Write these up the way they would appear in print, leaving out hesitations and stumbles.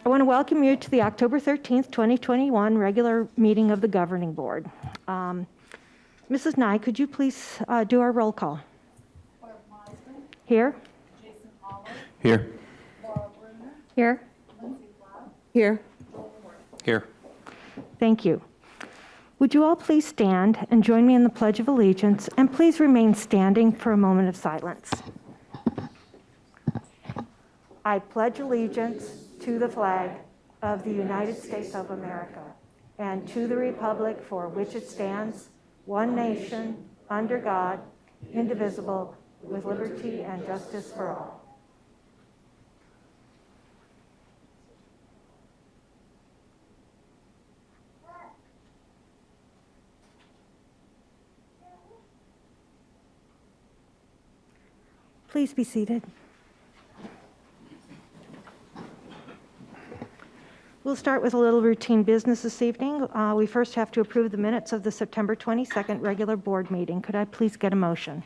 I want to welcome you to the October 13th, 2021 regular meeting of the Governing Board. Mrs. Nye, could you please do our roll call? Here. Jason Olive. Here. Laura Bruner. Here. Lindsay Flood. Here. Joel Ward. Here. Thank you. Would you all please stand and join me in the Pledge of Allegiance, and please remain standing for a moment of silence. I pledge allegiance to the flag of the United States of America and to the republic for which it stands, one nation, under God, indivisible, with liberty and justice for all. Please be seated. We'll start with a little routine business this evening. We first have to approve the minutes of the September 22nd regular board meeting. Could I please get a motion?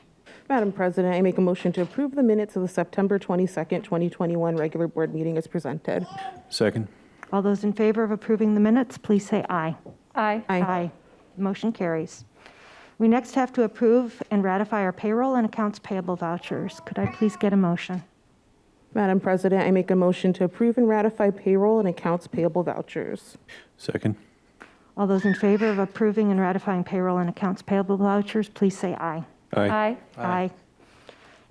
Madam President, I make a motion to approve the minutes of the September 22nd, 2021 regular board meeting as presented. Second. All those in favor of approving the minutes, please say aye. Aye. Aye. Motion carries. We next have to approve and ratify our payroll and accounts payable vouchers. Could I please get a motion? Madam President, I make a motion to approve and ratify payroll and accounts payable vouchers. Second. All those in favor of approving and ratifying payroll and accounts payable vouchers, please say aye. Aye. Aye.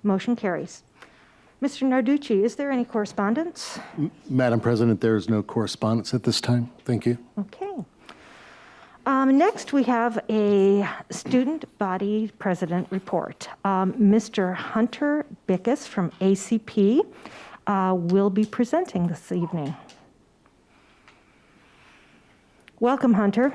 Motion carries. Mr. Narducci, is there any correspondence? Madam President, there is no correspondence at this time. Thank you. Okay. Next, we have a student body president report. Mr. Hunter Bickus from ACP will be presenting this evening. Welcome, Hunter.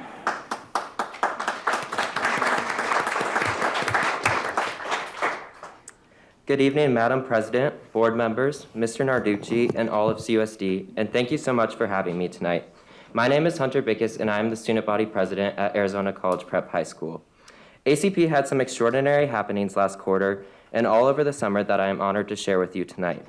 Good evening, Madam President, board members, Mr. Narducci, and all of CUSD, and thank you so much for having me tonight. My name is Hunter Bickus, and I am the student body president at Arizona College Prep High School. ACP had some extraordinary happenings last quarter and all over the summer that I am honored to share with you tonight.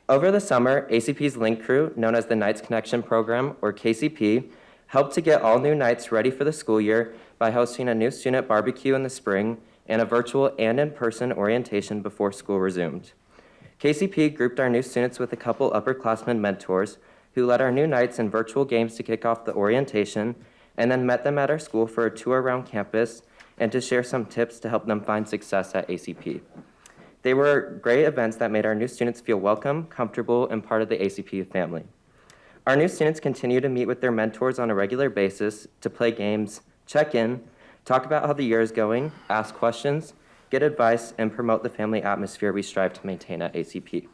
Over the summer, ACP's Link Crew, known as the Knights Connection Program, or KCP, helped to get all new Knights ready for the school year by hosting a new student barbecue in the spring and a virtual and in-person orientation before school resumed. KCP grouped our new students with a couple upperclassmen mentors who led our new Knights in virtual games to kick off the orientation, and then met them at our school for a tour around campus and to share some tips to help them find success at ACP. They were great events that made our new students feel welcome, comfortable, and part of the ACP family. Our new students continue to meet with their mentors on a regular basis to play games, check in, talk about how the year is going, ask questions, get advice, and promote the family atmosphere we strive to maintain at ACP.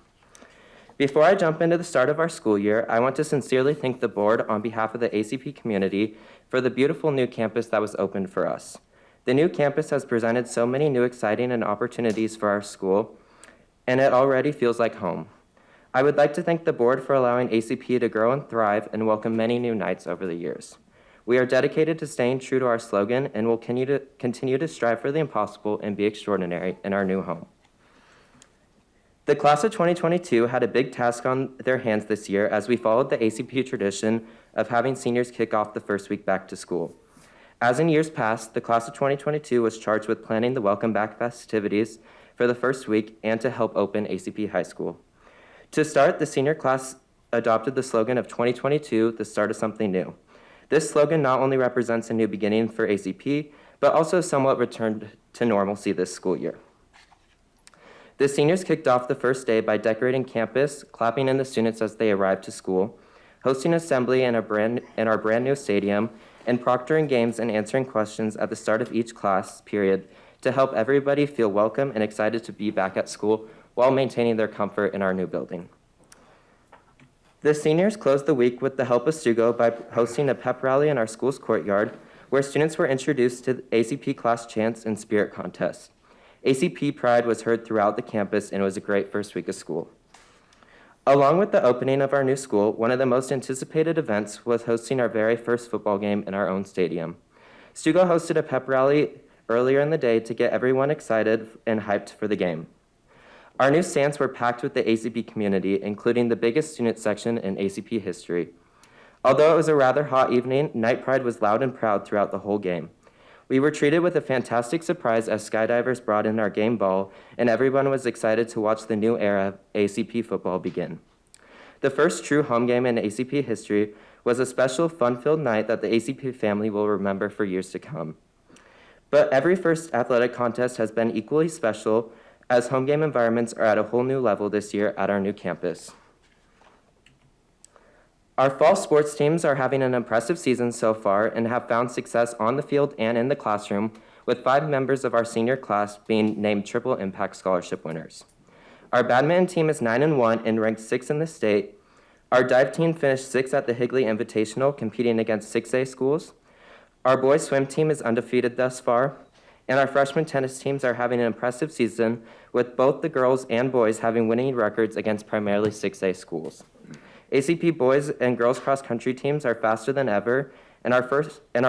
Before I jump into the start of our school year, I want to sincerely thank the board on behalf of the ACP community for the beautiful new campus that was opened for us. The new campus has presented so many new exciting and opportunities for our school, and it already feels like home. I would like to thank the board for allowing ACP to grow and thrive and welcome many new Knights over the years. We are dedicated to staying true to our slogan and will continue to strive for the impossible and be extraordinary in our new home. The class of 2022 had a big task on their hands this year as we followed the ACP tradition of having seniors kick off the first week back to school. As in years past, the class of 2022 was charged with planning the welcome back festivities for the first week and to help open ACP High School. To start, the senior class adopted the slogan of 2022, the start of something new. This slogan not only represents a new beginning for ACP, but also somewhat returned to normalcy this school year. The seniors kicked off the first day by decorating campus, clapping in the students as they arrived to school, hosting assembly in our brand new stadium, and proctoring games and answering questions at the start of each class period to help everybody feel welcome and excited to be back at school while maintaining their comfort in our new building. The seniors closed the week with the help of Sugo by hosting a pep rally in our school's courtyard where students were introduced to ACP class chants and spirit contests. ACP pride was heard throughout the campus and it was a great first week of school. Along with the opening of our new school, one of the most anticipated events was hosting our very first football game in our own stadium. Stugo hosted a pep rally earlier in the day to get everyone excited and hyped for the game. Our new stands were packed with the ACP community, including the biggest student section in ACP history. Although it was a rather hot evening, Night Pride was loud and proud throughout the whole game. We were treated with a fantastic surprise as skydivers brought in our game ball, and everyone was excited to watch the new era of ACP football begin. The first true home game in ACP history was a special fun-filled night that the ACP family will remember for years to come. But every first athletic contest has been equally special, as home game environments are at a whole new level this year at our new campus. Our fall sports teams are having an impressive season so far and have found success on the field and in the classroom, with 5 members of our senior class being named Triple Impact Scholarship winners. Our badminton team is 9-1 and ranked 6th in the state. Our dive team finished 6th at the Higley Invitational, competing against 6A schools. Our boys swim team is undefeated thus far, and our freshman tennis teams are having an impressive season, with both the girls and boys having winning records against primarily 6A schools. ACP boys and girls cross-country teams are faster than ever, and our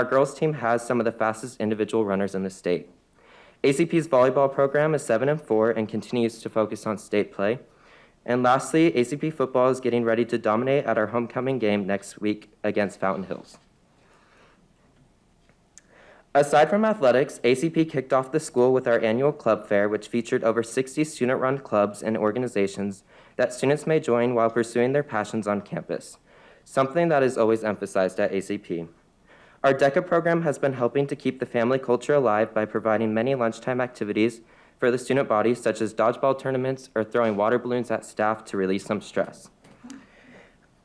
girls team has some of the fastest individual runners in the state. ACP's volleyball program is 7-4 and continues to focus on state play. And lastly, ACP football is getting ready to dominate at our homecoming game next week against Fountain Hills. Aside from athletics, ACP kicked off the school with our annual club fair, which featured over 60 student-run clubs and organizations that students may join while pursuing their passions on campus, something that is always emphasized at ACP. Our DECA program has been helping to keep the family culture alive by providing many lunchtime activities for the student body, such as dodgeball tournaments or throwing water balloons at staff to release some stress.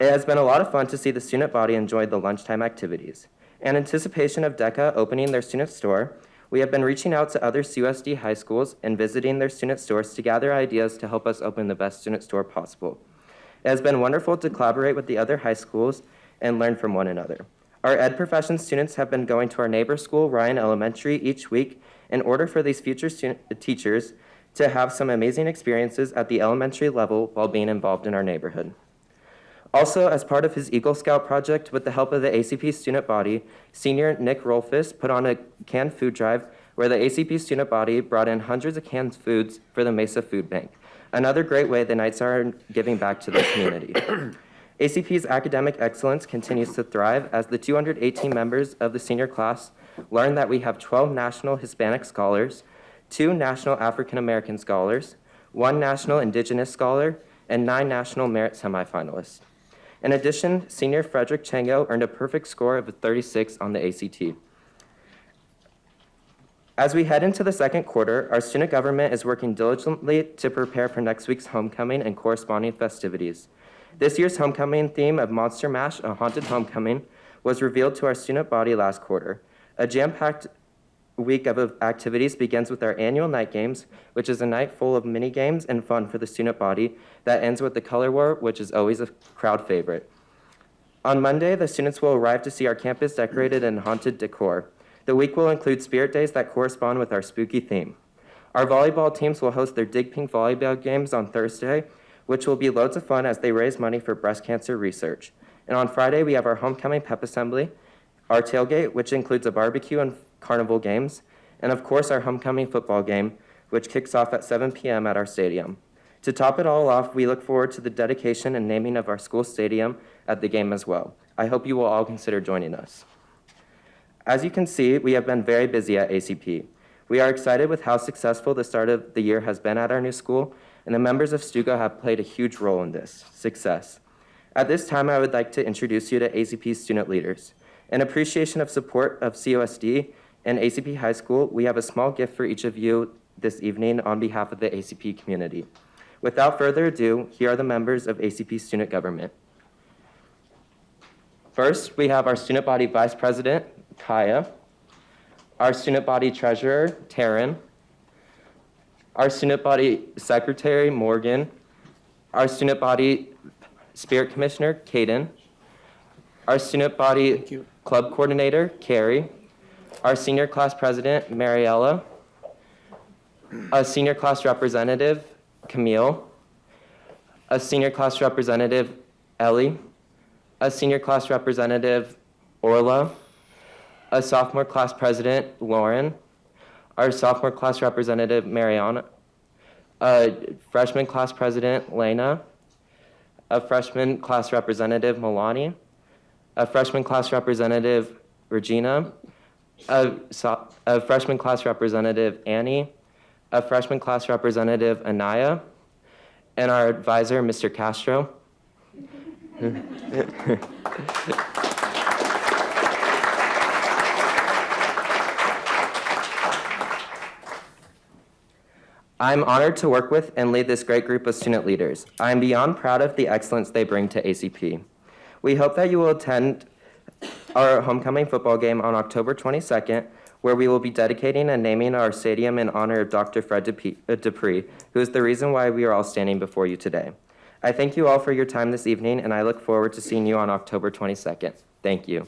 It has been a lot of fun to see the student body enjoy the lunchtime activities. In anticipation of DECA opening their student store, we have been reaching out to other CUSD high schools and visiting their student stores to gather ideas to help us open the best student store possible. It has been wonderful to collaborate with the other high schools and learn from one another. Our ed profession students have been going to our neighbor school, Ryan Elementary, each week in order for these future teachers to have some amazing experiences at the elementary level while being involved in our neighborhood. Also, as part of his Eagle Scout project, with the help of the ACP student body, senior Nick Rolfus put on a canned food drive where the ACP student body brought in hundreds of canned foods for the Mesa Food Bank. Another great way the Knights are giving back to the community. ACP's academic excellence continues to thrive as the 218 members of the senior class learn that we have 12 national Hispanic scholars, 2 national African American scholars, 1 national Indigenous scholar, and 9 national merit semifinalists. In addition, senior Frederick Chango earned a perfect score of 36 on the ACT. As we head into the second quarter, our student government is working diligently to prepare for next week's homecoming and corresponding festivities. This year's homecoming theme of Monster Mash, a haunted homecoming, was revealed to our student body last quarter. A jam-packed week of activities begins with our annual night games, which is a night full of mini games and fun for the student body that ends with the color war, which is always a crowd favorite. On Monday, the students will arrive to see our campus decorated in haunted decor. The week will include spirit days that correspond with our spooky theme. Our volleyball teams will host their Dig Pink volleyball games on Thursday, which will be loads of fun as they raise money for breast cancer research. And on Friday, we have our homecoming pep assembly, our tailgate, which includes a barbecue and carnival games, and of course our homecoming football game, which kicks off at 7 p.m. at our stadium. To top it all off, we look forward to the dedication and naming of our school stadium at the game as well. I hope you will all consider joining us. As you can see, we have been very busy at ACP. We are excited with how successful the start of the year has been at our new school, and the members of STUGO have played a huge role in this success. At this time, I would like to introduce you to ACP's student leaders. In appreciation of support of CUSD and ACP High School, we have a small gift for each of you this evening on behalf of the ACP community. Without further ado, here are the members of ACP student government. First, we have our student body vice president, Kaya, our student body treasurer, Taryn, our student body secretary, Morgan, our student body spirit commissioner, Kaden, our student body club coordinator, Carrie, our senior class president, Mariella, a senior class representative, Camille, a senior class representative, Ellie, a senior class representative, Orla, a sophomore class president, Lauren, our sophomore class representative, Mariana, Freshman class president, Lena. A freshman class representative, Milani. A freshman class representative, Regina. A freshman class representative, Annie. A freshman class representative, Anaya. And our advisor, Mr. Castro. I'm honored to work with and lead this great group of student leaders. I am beyond proud of the excellence they bring to ACP. We hope that you will attend our homecoming football game on October 22nd, where we will be dedicating and naming our stadium in honor of Dr. Fred Dupree, who is the reason why we are all standing before you today. I thank you all for your time this evening, and I look forward to seeing you on October 22nd. Thank you.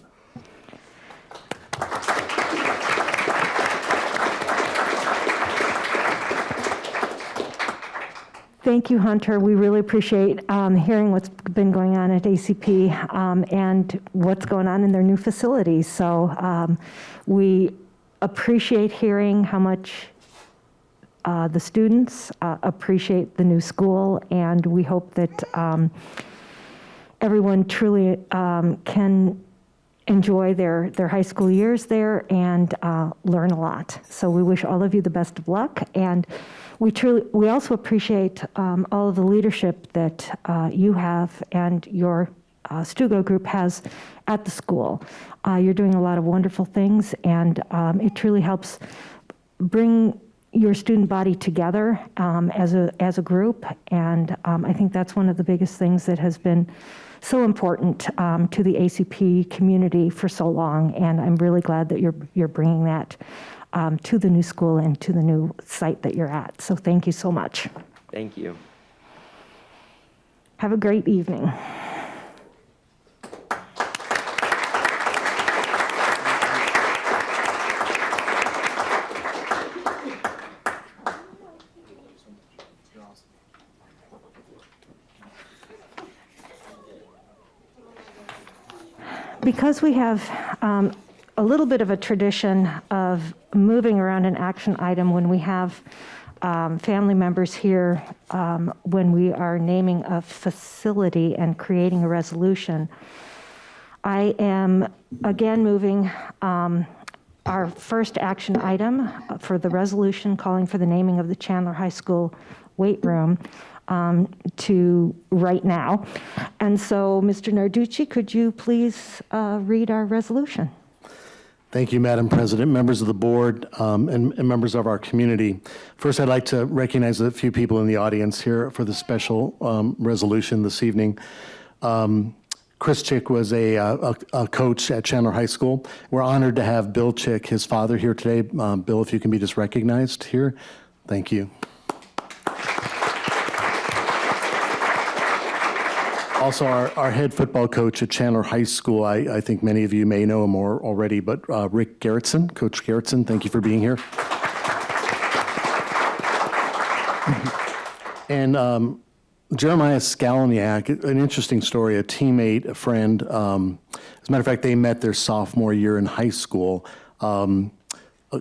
Thank you, Hunter. We really appreciate hearing what's been going on at ACP and what's going on in their new facilities. So we appreciate hearing how much the students appreciate the new school, and we hope that everyone truly can enjoy their high school years there and learn a lot. So we wish all of you the best of luck, and we also appreciate all of the leadership that you have and your Stugo group has at the school. You're doing a lot of wonderful things, and it truly helps bring your student body together as a group, and I think that's one of the biggest things that has been so important to the ACP community for so long, and I'm really glad that you're bringing that to the new school and to the new site that you're at. So thank you so much. Thank you. Have a great evening. Because we have a little bit of a tradition of moving around an action item when we have family members here, when we are naming a facility and creating a resolution, I am again moving our first action item for the resolution calling for the naming of the Chandler High School weight room to right now. And so, Mr. Narducci, could you please read our resolution? Thank you, Madam President, members of the board, and members of our community. First, I'd like to recognize a few people in the audience here for the special resolution this evening. Chris Chick was a coach at Chandler High School. We're honored to have Bill Chick, his father, here today. Bill, if you can be just recognized here. Thank you. Also, our head football coach at Chandler High School, I think many of you may know him already, but Rick Gerritsen, Coach Gerritsen, thank you for being here. And Jeremiah Skalniak, an interesting story, a teammate, a friend. As a matter of fact, they met their sophomore year in high school.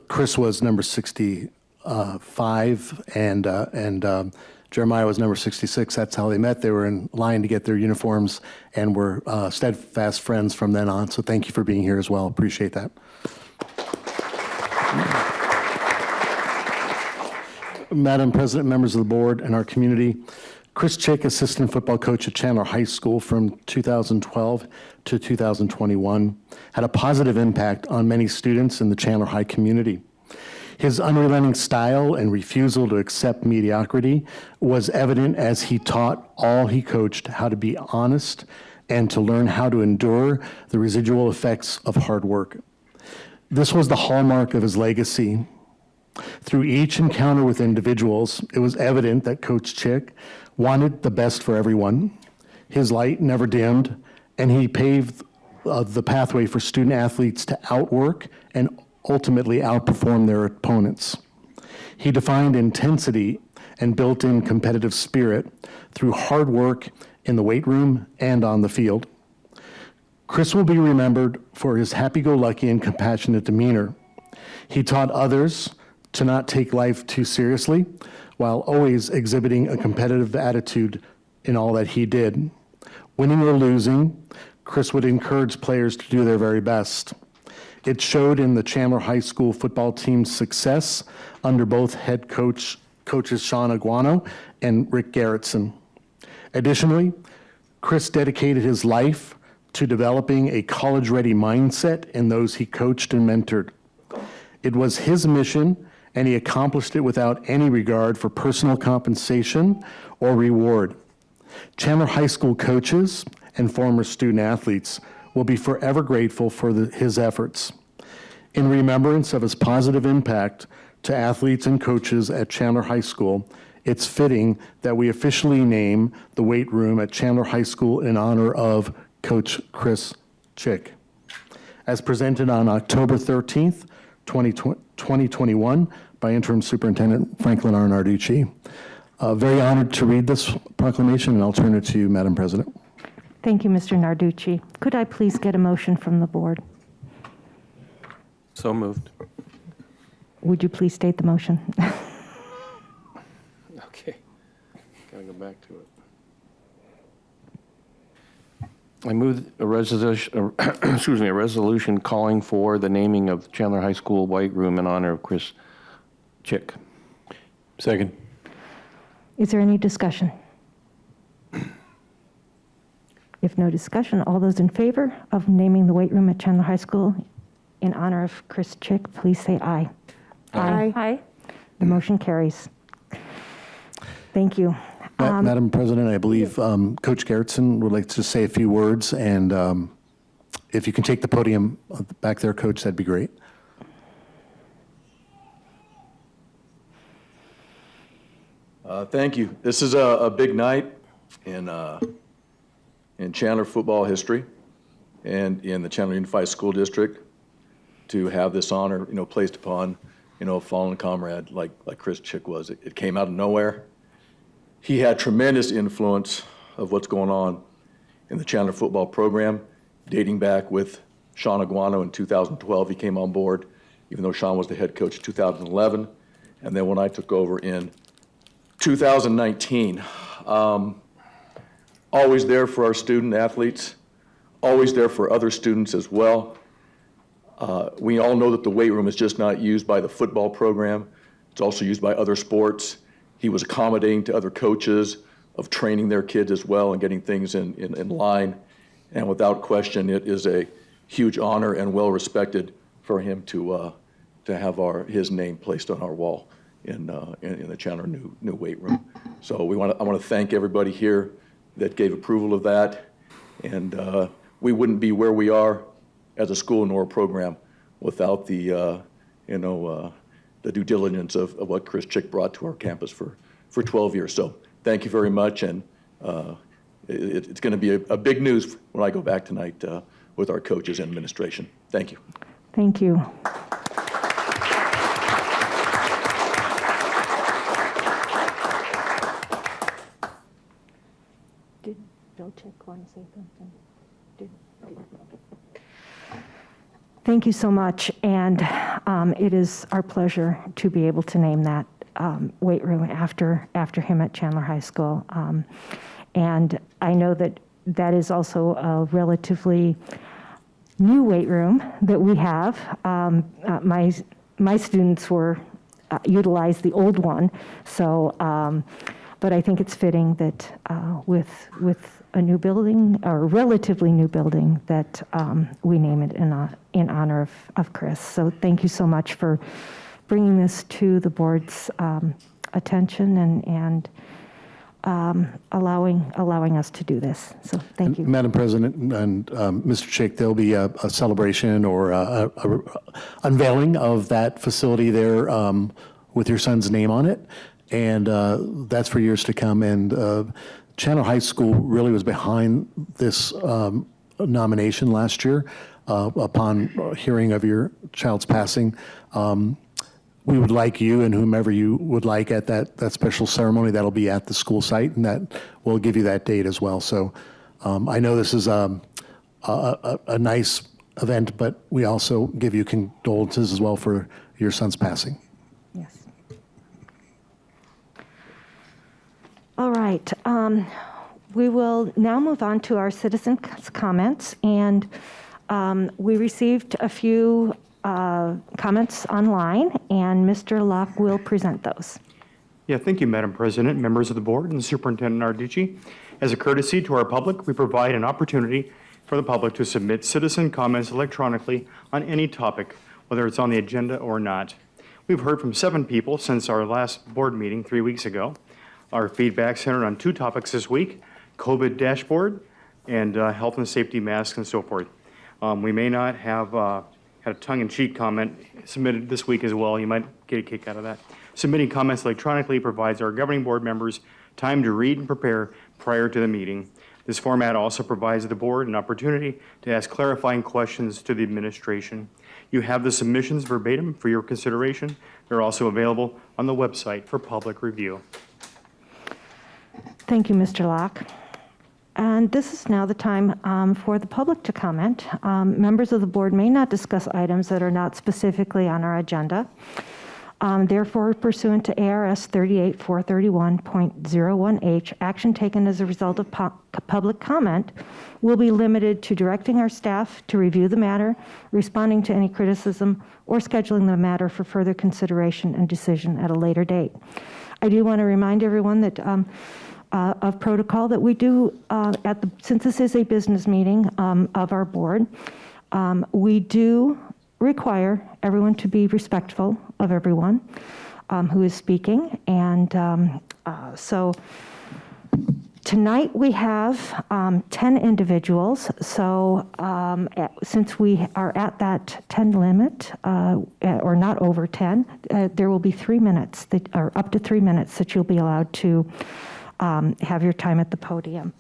Chris was number 65, and Jeremiah was number 66. That's how they met. They were in line to get their uniforms and were steadfast friends from then on. So thank you for being here as well. Appreciate that. Madam President, members of the board, and our community, Chris Chick, assistant football coach at Chandler High School from 2012 to 2021, had a positive impact on many students in the Chandler High community. His unrelenting style and refusal to accept mediocrity was evident as he taught all he coached how to be honest and to learn how to endure the residual effects of hard work. This was the hallmark of his legacy. Through each encounter with individuals, it was evident that Coach Chick wanted the best for everyone. His light never dimmed, and he paved the pathway for student athletes to outwork and ultimately outperform their opponents. He defined intensity and built in competitive spirit through hard work in the weight room and on the field. Chris will be remembered for his happy-go-lucky and compassionate demeanor. He taught others to not take life too seriously, while always exhibiting a competitive attitude in all that he did. Winning or losing, Chris would encourage players to do their very best. It showed in the Chandler High School football team's success under both head coaches Sean Aguano and Rick Garrettson. Additionally, Chris dedicated his life to developing a college-ready mindset in those he coached and mentored. It was his mission, and he accomplished it without any regard for personal compensation or reward. Chandler High School coaches and former student athletes will be forever grateful for his efforts. In remembrance of his positive impact to athletes and coaches at Chandler High School, it's fitting that we officially name the weight room at Chandler High School in honor of Coach Chris Chick. As presented on October 13th, 2021 by Interim Superintendent Franklin R. Narducci. Very honored to read this proclamation, and I'll turn it to you, Madam President. Thank you, Mr. Narducci. Could I please get a motion from the board? So moved. Would you please state the motion? Okay. Gotta go back to it. I move a resolution, a resolution calling for the naming of Chandler High School White Room in honor of Chris Chick. Second. Is there any discussion? If no discussion, all those in favor of naming the weight room at Chandler High School in honor of Chris Chick, please say aye. Aye. Aye. The motion carries. Thank you. Madam President, I believe Coach Garrettson would like to say a few words, and if you can take the podium back there, Coach, that'd be great. Thank you. This is a big night in Chandler football history and in the Chandler Unified School District to have this honor, placed upon, a fallen comrade like Chris Chick was. It came out of nowhere. He had tremendous influence of what's going on in the Chandler football program, dating back with Sean Aguano in 2012. He came on board, even though Sean was the head coach in 2011. And then when I took over in 2019, always there for our student athletes, always there for other students as well. We all know that the weight room is just not used by the football program. It's also used by other sports. He was accommodating to other coaches of training their kids as well and getting things in line. And without question, it is a huge honor and well respected for him to have his name placed on our wall in the Chandler new weight room. So I want to thank everybody here that gave approval of that. And we wouldn't be where we are as a school nor a program without the due diligence of what Chris Chick brought to our campus for 12 years. So thank you very much, and it's going to be a big news when I go back tonight with our coaches and administration. Thank you. Thank you. Did Bill Chick want to say something? Thank you so much, and it is our pleasure to be able to name that weight room after him at Chandler High School. And I know that is also a relatively new weight room that we have. My students utilized the old one, so but I think it's fitting that with a new building, or a relatively new building, that we name it in honor of Chris. So thank you so much for bringing this to the board's attention and allowing us to do this. So thank you. Madam President and Mr. Chick, there'll be a celebration or a unveiling of that facility there with your son's name on it, and that's for years to come. And Chandler High School really was behind this nomination last year upon hearing of your child's passing. We would like you and whomever you would like at that special ceremony. That'll be at the school site, and that will give you that date as well. So I know this is a nice event, but we also give you condolences as well for your son's passing. Yes. right. We will now move on to our citizen comments, and we received a few comments online, and Mr. Locke will present those. Yeah, thank you, Madam President, members of the board, and Superintendent Narducci. As a courtesy to our public, we provide an opportunity for the public to submit citizen comments electronically on any topic, whether it's on the agenda or not. We've heard from 7 people since our last board meeting 3 weeks ago. Our feedback centered on 2 topics this week: COVID dashboard and health and safety masks and so forth. We may not have had a tongue-in-cheek comment submitted this week as well. You might get a kick out of that. Submitting comments electronically provides our governing board members time to read and prepare prior to the meeting. This format also provides the board an opportunity to ask clarifying questions to the administration. You have the submissions verbatim for your consideration. They're also available on the website for public review. Thank you, Mr. Locke. And this is now the time for the public to comment. Members of the board may not discuss items that are not specifically on our agenda. Therefore, pursuant to ARS 38431.01H, action taken as a result of public comment will be limited to directing our staff to review the matter, responding to any criticism, or scheduling the matter for further consideration and decision at a later date. I do want to remind everyone that of protocol that we do, since this is a business meeting of our board, we do require everyone to be respectful of everyone who is speaking. And so tonight we have 10 individuals. So since we are at that 10 limit, or not over 10, there will be 3 minutes, or up to 3 minutes that you'll be allowed to have your time at the podium.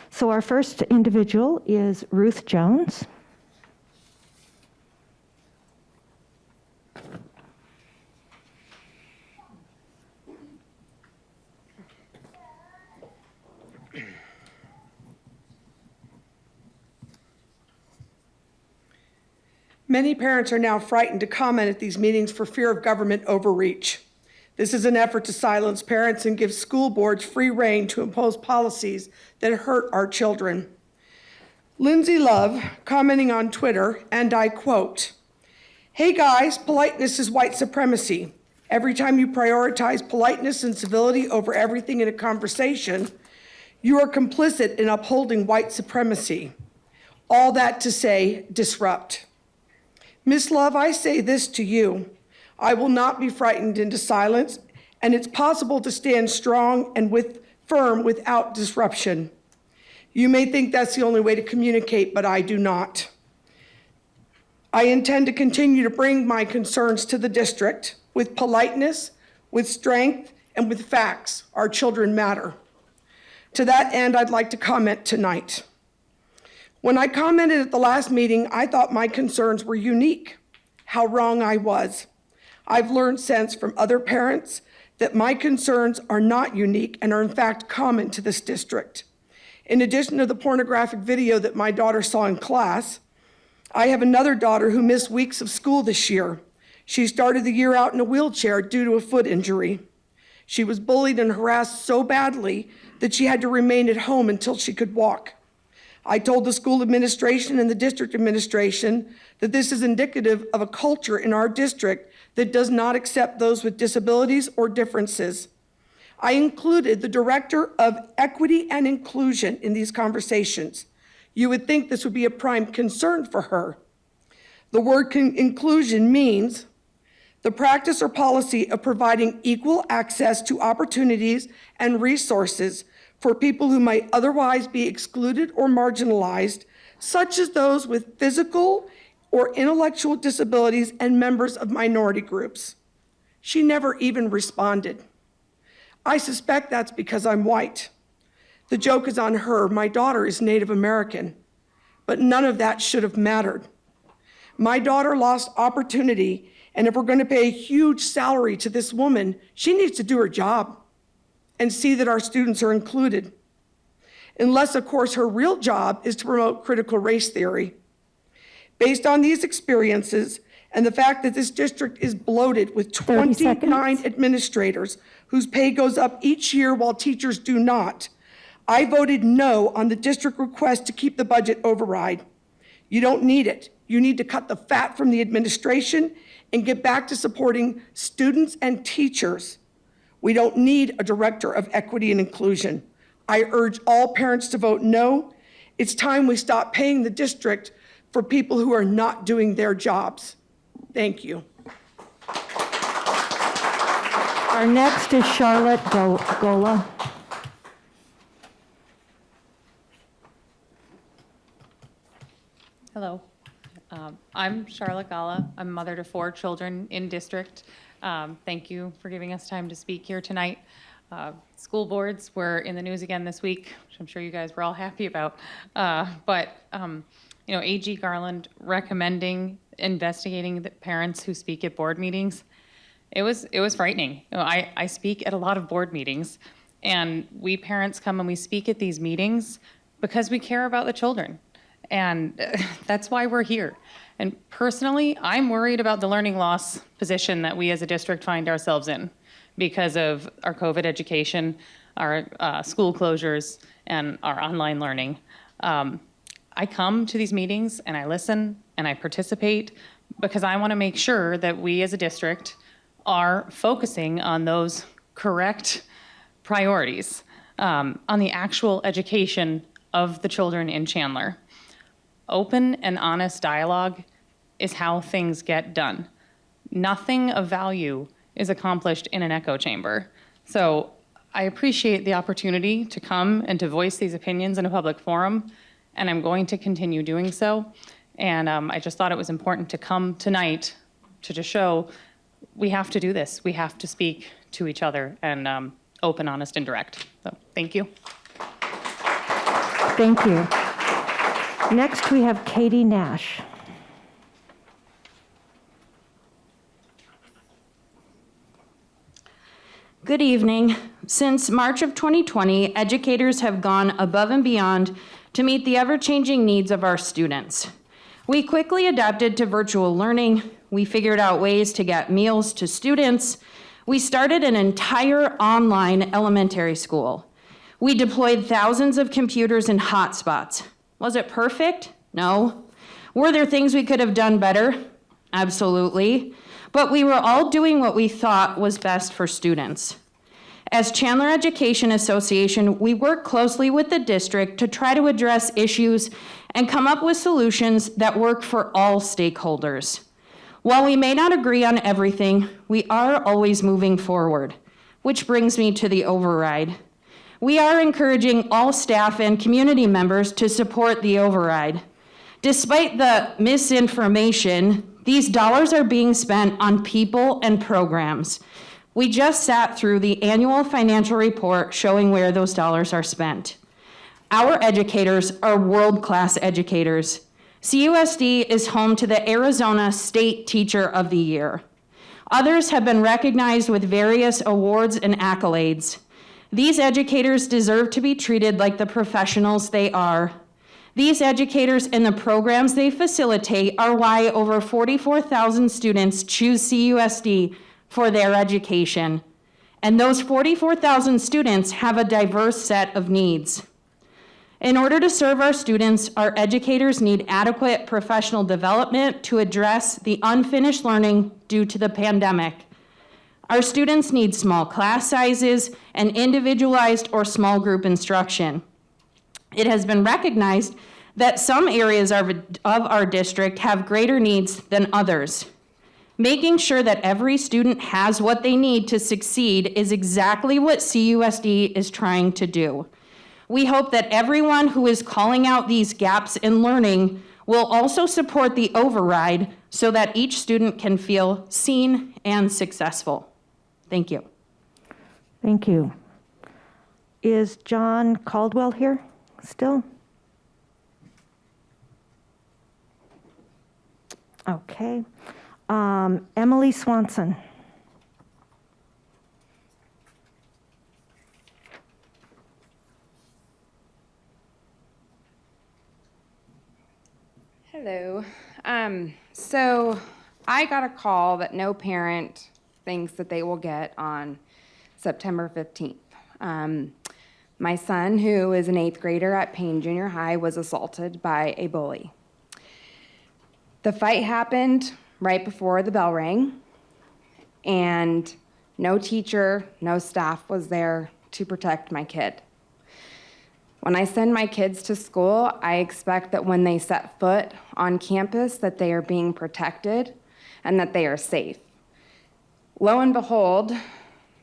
So our first individual is Ruth Jones. Many parents are now frightened to comment at these meetings for fear of government overreach. This is an effort to silence parents and give school boards free rein to impose policies that hurt our children. Lindsay Love, commenting on Twitter, and I quote, "Hey guys, politeness is white supremacy. Every time you prioritize politeness and civility over everything in a conversation, you are complicit in upholding white supremacy. All that to say, disrupt." Miss Love, I say this to you. I will not be frightened into silence, and it's possible to stand strong and firm without disruption. You may think that's the only way to communicate, but I do not. I intend to continue to bring my concerns to the district with politeness, with strength, and with facts. Our children matter. To that end, I'd like to comment tonight. When I commented at the last meeting, I thought my concerns were unique. How wrong I was. I've learned since from other parents that my concerns are not unique and are in fact common to this district. In addition to the pornographic video that my daughter saw in class, I have another daughter who missed weeks of school this year. She started the year out in a wheelchair due to a foot injury. She was bullied and harassed so badly that she had to remain at home until she could walk. I told the school administration and the district administration that this is indicative of a culture in our district that does not accept those with disabilities or differences. I included the director of equity and inclusion in these conversations. You would think this would be a prime concern for her. The word inclusion means the practice or policy of providing equal access to opportunities and resources for people who might otherwise be excluded or marginalized, such as those with physical or intellectual disabilities and members of minority groups. She never even responded. I suspect that's because I'm white. The joke is on her. My daughter is Native American, but none of that should have mattered. My daughter lost opportunity, and if we're going to pay a huge salary to this woman, she needs to do her job and see that our students are included. Unless, of course, her real job is to promote critical race theory. Based on these experiences and the fact that this district is bloated with 29 administrators whose pay goes up each year while teachers do not. I voted no on the district request to keep the budget override. You don't need it. You need to cut the fat from the administration and get back to supporting students and teachers. We don't need a director of equity and inclusion. I urge all parents to vote no. It's time we stop paying the district for people who are not doing their jobs. Thank you. Our next is Charlotte Gola. Hello. I'm Charlotte Gala. I'm a mother to 4 children in district. Thank you for giving us time to speak here tonight. School boards were in the news again this week, which I'm sure you guys were all happy about. AG Garland recommending investigating the parents who speak at board meetings, it was frightening. I speak at a lot of board meetings, and we parents come and we speak at these meetings because we care about the children. And that's why we're here. And personally, I'm worried about the learning loss position that we as a district find ourselves in because of our COVID education, our school closures, and our online learning. I come to these meetings and I listen and I participate because I want to make sure that we as a district are focusing on those correct priorities, on the actual education of the children in Chandler. Open and honest dialogue is how things get done. Nothing of value is accomplished in an echo chamber. So I appreciate the opportunity to come and to voice these opinions in a public forum, and I'm going to continue doing so. And I just thought it was important to come tonight to just show we have to do this. We have to speak to each other and open, honest, and direct. So thank you. Thank you. Next, we have Katie Nash. Good evening. Since March of 2020, educators have gone above and beyond to meet the ever-changing needs of our students. We quickly adapted to virtual learning. We figured out ways to get meals to students. We started an entire online elementary school. We deployed thousands of computers and hotspots. Was it perfect? No. Were there things we could have done better? Absolutely. But we were all doing what we thought was best for students. As Chandler Education Association, we work closely with the district to try to address issues and come up with solutions that work for all stakeholders. While we may not agree on everything, we are always moving forward, which brings me to the override. We are encouraging all staff and community members to support the override. Despite the misinformation, these dollars are being spent on people and programs. We just sat through the annual financial report showing where those dollars are spent. Our educators are world-class educators. CUSD is home to the Arizona State Teacher of the Year. Others have been recognized with various awards and accolades. These educators deserve to be treated like the professionals they are. These educators and the programs they facilitate are why over 44,000 students choose CUSD for their education. And those 44,000 students have a diverse set of needs. In order to serve our students, our educators need adequate professional development to address the unfinished learning due to the pandemic. Our students need small class sizes and individualized or small group instruction. It has been recognized that some areas of our district have greater needs than others. Making sure that every student has what they need to succeed is exactly what CUSD is trying to do. We hope that everyone who is calling out these gaps in learning will also support the override so that each student can feel seen and successful. Thank you. Thank you. Is John Caldwell here still? Okay. Emily Swanson. Hello. So I got a call that no parent thinks that they will get on September 15th. My son, who is an 8th grader at Payne Junior High, was assaulted by a bully. The fight happened right before the bell rang, and no teacher, no staff was there to protect my kid. When I send my kids to school, I expect that when they set foot on campus that they are being protected and that they are safe. Lo and behold,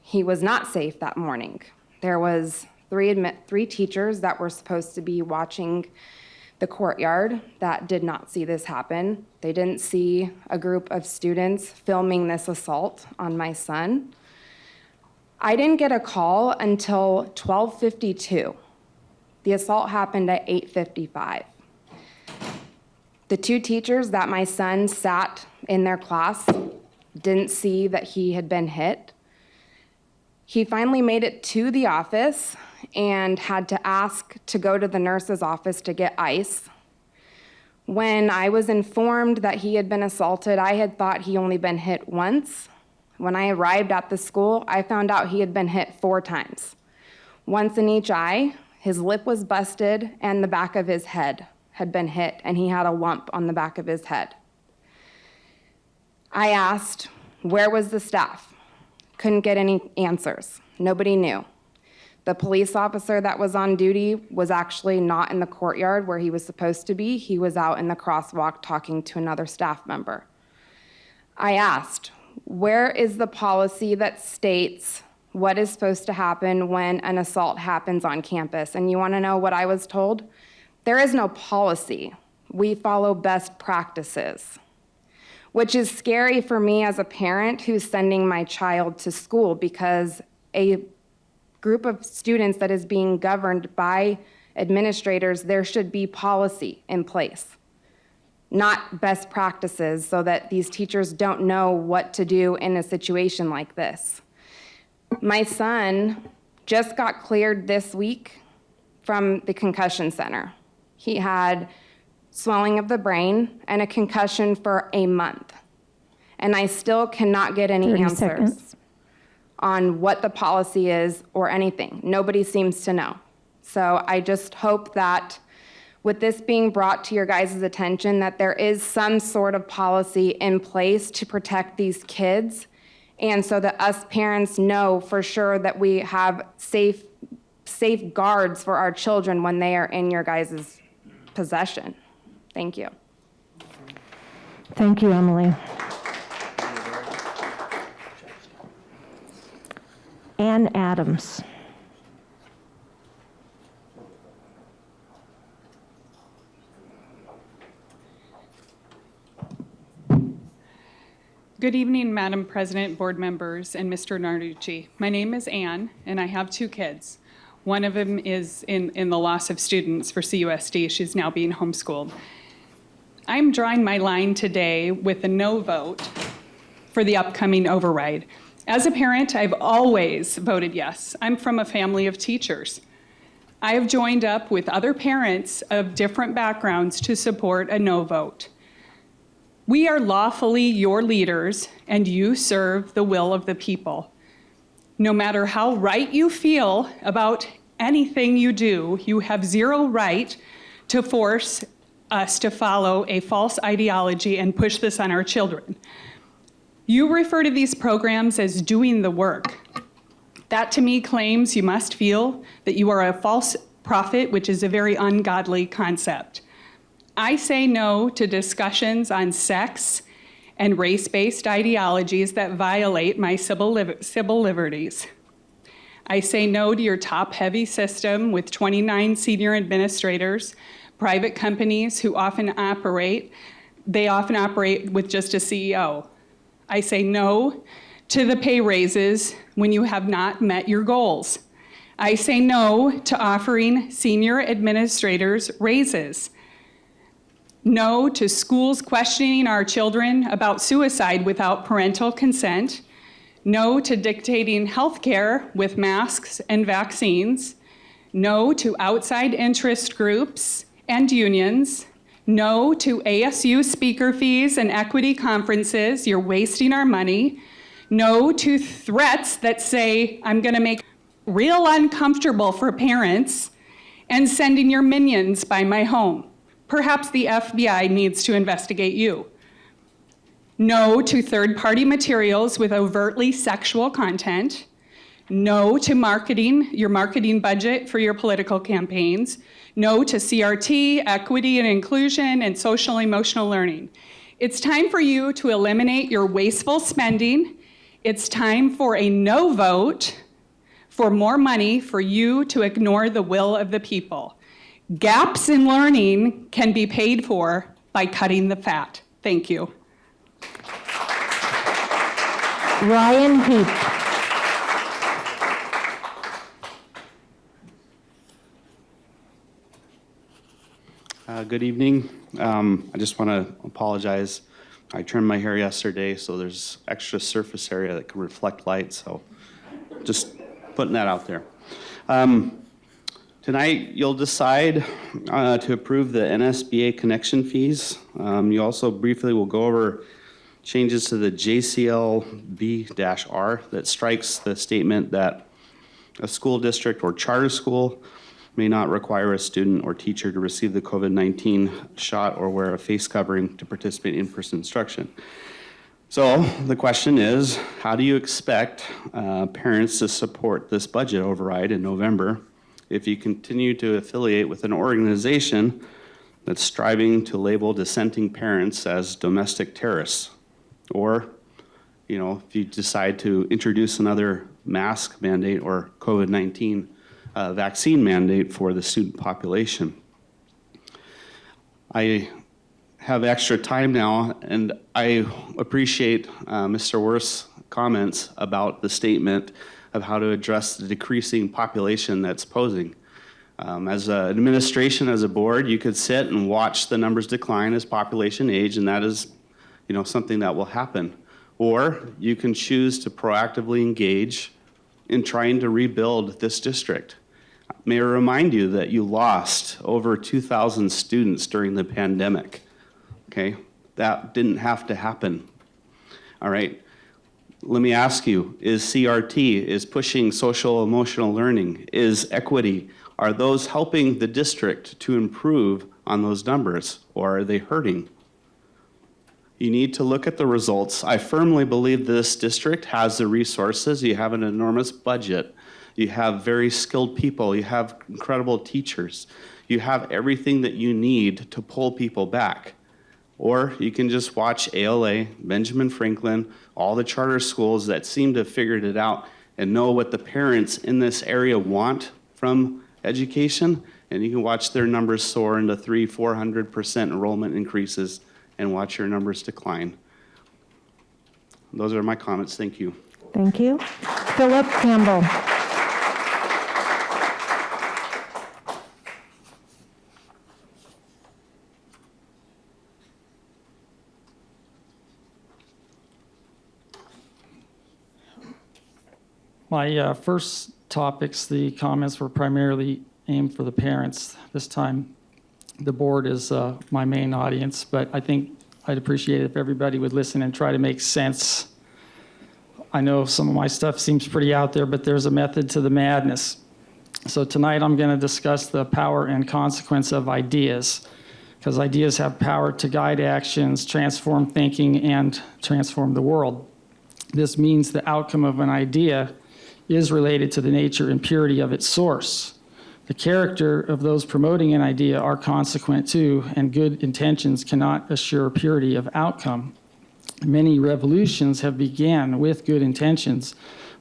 he was not safe that morning. There was three teachers that were supposed to be watching the courtyard that did not see this happen. They didn't see a group of students filming this assault on my son. I didn't get a call until 12:52. The assault happened at 8:55. The two teachers that my son sat in their class didn't see that he had been hit. He finally made it to the office and had to ask to go to the nurse's office to get ice. When I was informed that he had been assaulted, I had thought he only been hit once. When I arrived at the school, I found out he had been hit 4 times. Once in each eye, his lip was busted, and the back of his head had been hit, and he had a lump on the back of his head. I asked, where was the staff? Couldn't get any answers. Nobody knew. The police officer that was on duty was actually not in the courtyard where he was supposed to be. He was out in the crosswalk talking to another staff member. I asked, where is the policy that states what is supposed to happen when an assault happens on campus? And you want to know what I was told? There is no policy. We follow best practices, which is scary for me as a parent who's sending my child to school, because a group of students that is being governed by administrators, there should be policy in place, not best practices, so that these teachers don't know what to do in a situation like this. My son just got cleared this week from the concussion center. He had swelling of the brain and a concussion for a month. And I still cannot get any 30 answers seconds. on what the policy is or anything. Nobody seems to know. So I just hope that with this being brought to your guys' attention, that there is some sort of policy in place to protect these kids, and so that us parents know for sure that we have safeguards for our children when they are in your guys' possession. Thank you. Thank you, Emily. Ann Adams. Good evening, Madam President, board members, and Mr. Narducci. My name is Ann, and I have 2 kids. One of them is in the loss of students for CUSD. She's now being homeschooled. I'm drawing my line today with a no vote for the upcoming override. As a parent, I've always voted yes. I'm from a family of teachers. I have joined up with other parents of different backgrounds to support a no vote. We are lawfully your leaders, and you serve the will of the people. No matter how right you feel about anything you do, you have zero right to force us to follow a false ideology and push this on our children. You refer to these programs as doing the work. That to me claims you must feel that you are a false prophet, which is a very ungodly concept. I say no to discussions on sex and race-based ideologies that violate my civil liberties. I say no to your top-heavy system with 29 senior administrators, private companies who often operate with just a CEO. I say no to the pay raises when you have not met your goals. I say no to offering senior administrators raises. No to schools questioning our children about suicide without parental consent. No to dictating health care with masks and vaccines. No to outside interest groups and unions. No to ASU speaker fees and equity conferences. You're wasting our money. No to threats that say, I'm going to make real uncomfortable for parents and sending your minions by my home. Perhaps the FBI needs to investigate you. No to third-party materials with overtly sexual content. No to your marketing budget for your political campaigns. No to CRT, equity and inclusion, and social emotional learning. It's time for you to eliminate your wasteful spending. It's time for a no vote for more money for you to ignore the will of the people. Gaps in learning can be paid for by cutting the fat. Thank you. Ryan Heap. Good evening. I just want to apologize. I trimmed my hair yesterday, so there's extra surface area that can reflect light, so just putting that out there. Tonight, you'll decide to approve the NSBA connection fees. You also briefly will go over changes to the JCLB-R that strikes the statement that a school district or charter school may not require a student or teacher to receive the COVID-19 shot or wear a face covering to participate in in-person instruction. So the question is, how do you expect parents to support this budget override in November if you continue to affiliate with an organization that's striving to label dissenting parents as domestic terrorists? Or, if you decide to introduce another mask mandate or COVID-19 vaccine mandate for the student population. I have extra time now, and I appreciate Mr. Worth's comments about the statement of how to address the decreasing population that's posing. As an administration, as a board, you could sit and watch the numbers decline as population age, and that is, something that will happen. Or you can choose to proactively engage in trying to rebuild this district. May I remind you that you lost over 2,000 students during the pandemic, okay? That didn't have to happen, all right? Let me ask you, is CRT, is pushing social emotional learning, is equity, are those helping the district to improve on those numbers, or are they hurting? You need to look at the results. I firmly believe this district has the resources. You have an enormous budget. You have very skilled people. You have incredible teachers. You have everything that you need to pull people back. Or you can just watch ALA, Benjamin Franklin, all the charter schools that seem to have figured it out and know what the parents in this area want from education, and you can watch their numbers soar into 300-400% enrollment increases and watch your numbers decline. Those are my comments. Thank you. Thank you. Philip Campbell. My first topics, the comments were primarily aimed for the parents. This time, the board is my main audience, but I think I'd appreciate it if everybody would listen and try to make sense. I know some of my stuff seems pretty out there, but there's a method to the madness. So tonight I'm going to discuss the power and consequence of ideas, because ideas have power to guide actions, transform thinking, and transform the world. This means the outcome of an idea is related to the nature and purity of its source. The character of those promoting an idea are consequent to, and good intentions cannot assure purity of outcome. Many revolutions have began with good intentions,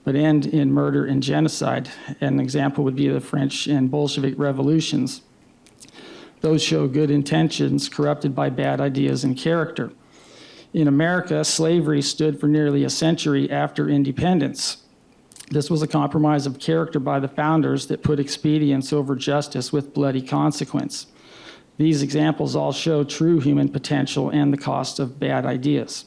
but end in murder and genocide. An example would be the French and Bolshevik revolutions. Those show good intentions corrupted by bad ideas and character. In America, slavery stood for nearly a century after independence. This was a compromise of character by the founders that put expedience over justice with bloody consequence. These examples all show true human potential and the cost of bad ideas.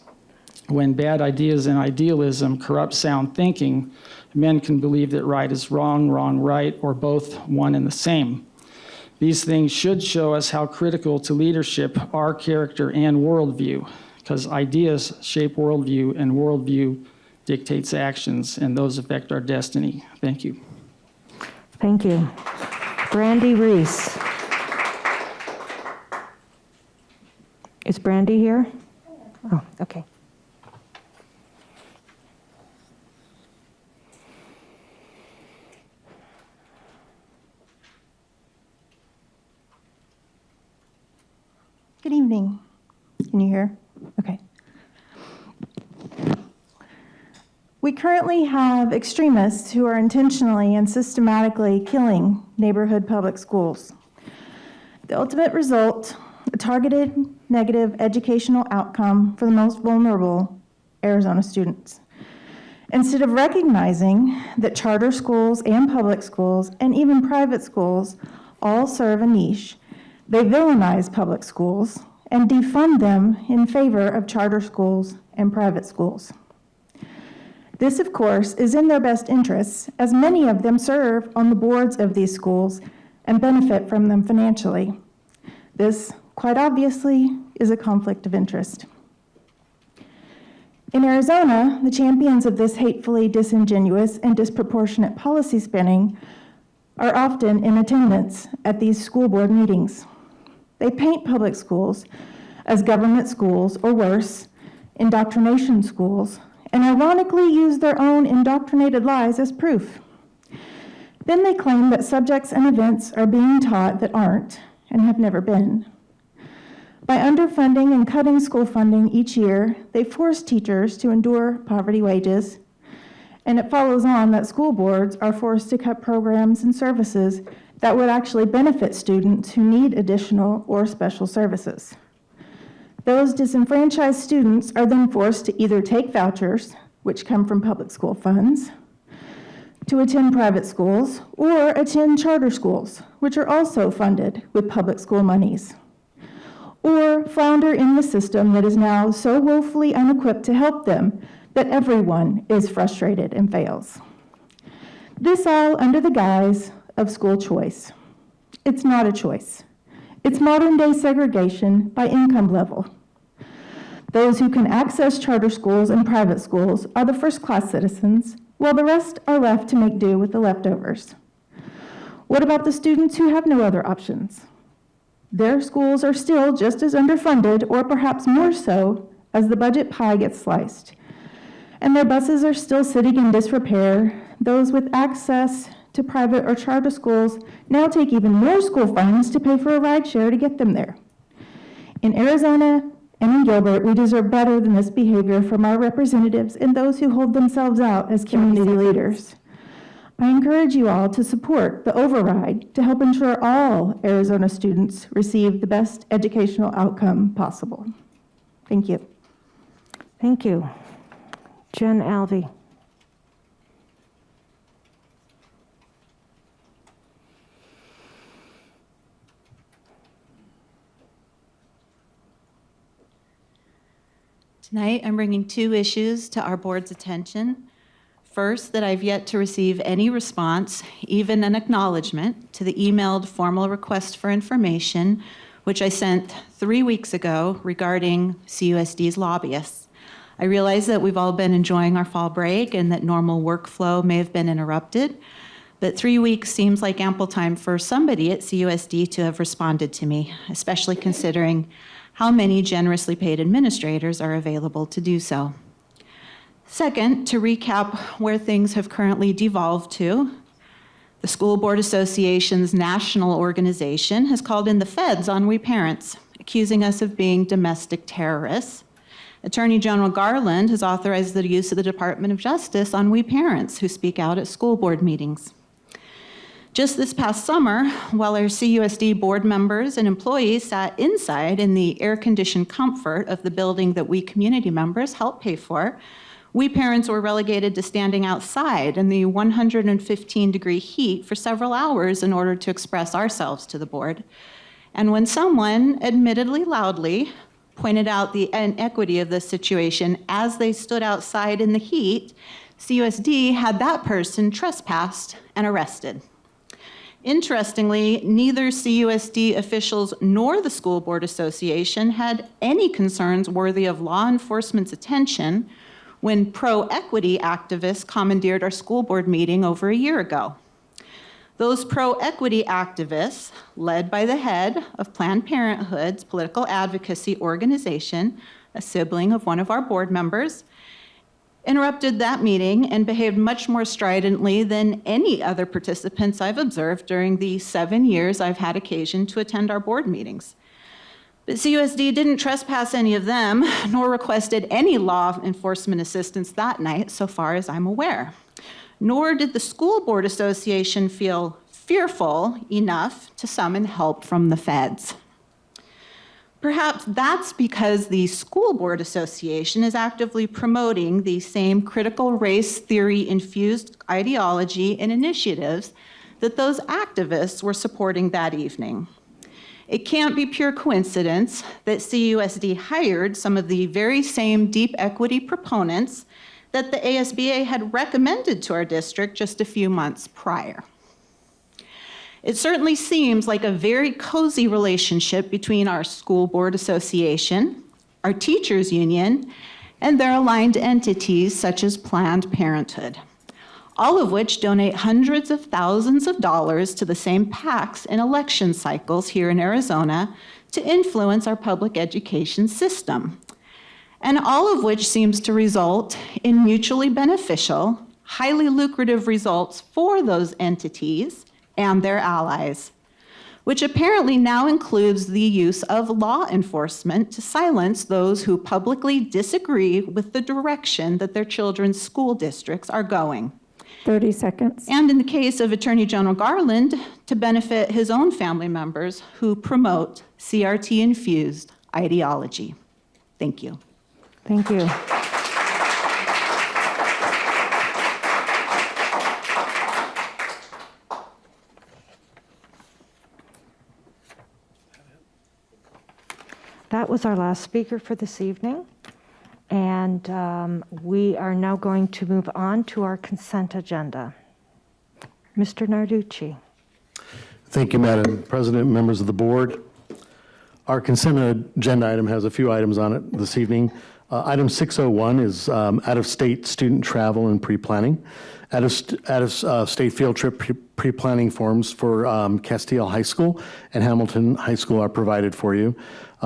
When bad ideas and idealism corrupt sound thinking, men can believe that right is wrong, wrong right, or both one and the same. These things should show us how critical to leadership are character and worldview, because ideas shape worldview and worldview dictates actions, and those affect our destiny. Thank you. Thank you. Brandy Reese. Is Brandy here? Oh, okay. Good evening. Can you hear? Okay. We currently have extremists who are intentionally and systematically killing neighborhood public schools. The ultimate result, a targeted negative educational outcome for the most vulnerable Arizona students. Instead of recognizing that charter schools and public schools and even private schools all serve a niche, they villainize public schools and defund them in favor of charter schools and private schools. This, of course, is in their best interests, as many of them serve on the boards of these schools and benefit from them financially. This, quite obviously, is a conflict of interest. In Arizona, the champions of this hatefully disingenuous and disproportionate policy spinning are often in attendance at these school board meetings. They paint public schools as government schools, or worse, indoctrination schools, and ironically use their own indoctrinated lies as proof. Then they claim that subjects and events are being taught that aren't and have never been. By underfunding and cutting school funding each year, they force teachers to endure poverty wages, and it follows on that school boards are forced to cut programs and services that would actually benefit students who need additional or special services. Those disenfranchised students are then forced to either take vouchers, which come from public school funds, to attend private schools, or attend charter schools, which are also funded with public school monies, or flounder in the system that is now so woefully unequipped to help them that everyone is frustrated and fails. This all under the guise of school choice. It's not a choice. It's modern-day segregation by income level. Those who can access charter schools and private schools are the first-class citizens, while the rest are left to make do with the leftovers. What about the students who have no other options? Their schools are still just as underfunded, or perhaps more so, as the budget pie gets sliced. And their buses are still sitting in disrepair. Those with access to private or charter schools now take even more school funds to pay for a rideshare to get them there. In Arizona and in Gilbert, we deserve better than this behavior from our representatives and those who hold themselves out as community leaders. I encourage you all to support the override to help ensure all Arizona students receive the best educational outcome possible. Thank you. Thank you. Jen Alvey. Tonight, I'm bringing two issues to our board's attention. First, that I've yet to receive any response, even an acknowledgement, to the emailed formal request for information, which I sent 3 weeks ago regarding CUSD's lobbyists. I realize that we've all been enjoying our fall break and that normal workflow may have been interrupted, but 3 weeks seems like ample time for somebody at CUSD to have responded to me, especially considering how many generously paid administrators are available to do so. Second, to recap where things have currently devolved to, the School Board Association's national organization has called in the feds on we parents, accusing us of being domestic terrorists. Attorney General Garland has authorized the use of the Department of Justice on we parents who speak out at school board meetings. Just this past summer, while our CUSD board members and employees sat inside in the air-conditioned comfort of the building that we community members help pay for, we parents were relegated to standing outside in the 115-degree heat for several hours in order to express ourselves to the board. And when someone, admittedly loudly, pointed out the inequity of this situation as they stood outside in the heat, CUSD had that person trespassed and arrested. Interestingly, neither CUSD officials nor the School Board Association had any concerns worthy of law enforcement's attention when pro-equity activists commandeered our school board meeting over a year ago. Those pro-equity activists, led by the head of Planned Parenthood's political advocacy organization, a sibling of one of our board members, interrupted that meeting and behaved much more stridently than any other participants I've observed during the 7 years I've had occasion to attend our board meetings. But CUSD didn't trespass any of them, nor requested any law enforcement assistance that night, so far as I'm aware. Nor did the School Board Association feel fearful enough to summon help from the feds. Perhaps that's because the School Board Association is actively promoting the same critical race theory-infused ideology and initiatives that those activists were supporting that evening. It can't be pure coincidence that CUSD hired some of the very same deep equity proponents that the ASBA had recommended to our district just a few months prior. It certainly seems like a very cozy relationship between our School Board Association, our teachers union, and their aligned entities such as Planned Parenthood, all of which donate hundreds of thousands of dollars to the same PACs in election cycles here in Arizona to influence our public education system, and all of which seems to result in mutually beneficial, highly lucrative results for those entities and their allies, which apparently now includes the use of law enforcement to silence those who publicly disagree with the direction that their children's school districts are going. 30 seconds. And in the case of Attorney General Garland, to benefit his own family members who promote CRT-infused ideology. Thank you. Thank you. That was our last speaker for this evening. And we are now going to move on to our consent agenda. Mr. Narducci. Thank you, Madam President, members of the board. Our consent agenda item has a few items on it this evening. Item 601 is out-of-state student travel and pre-planning. Out-of-state field trip pre-planning forms for Castile High School and Hamilton High School are provided for you.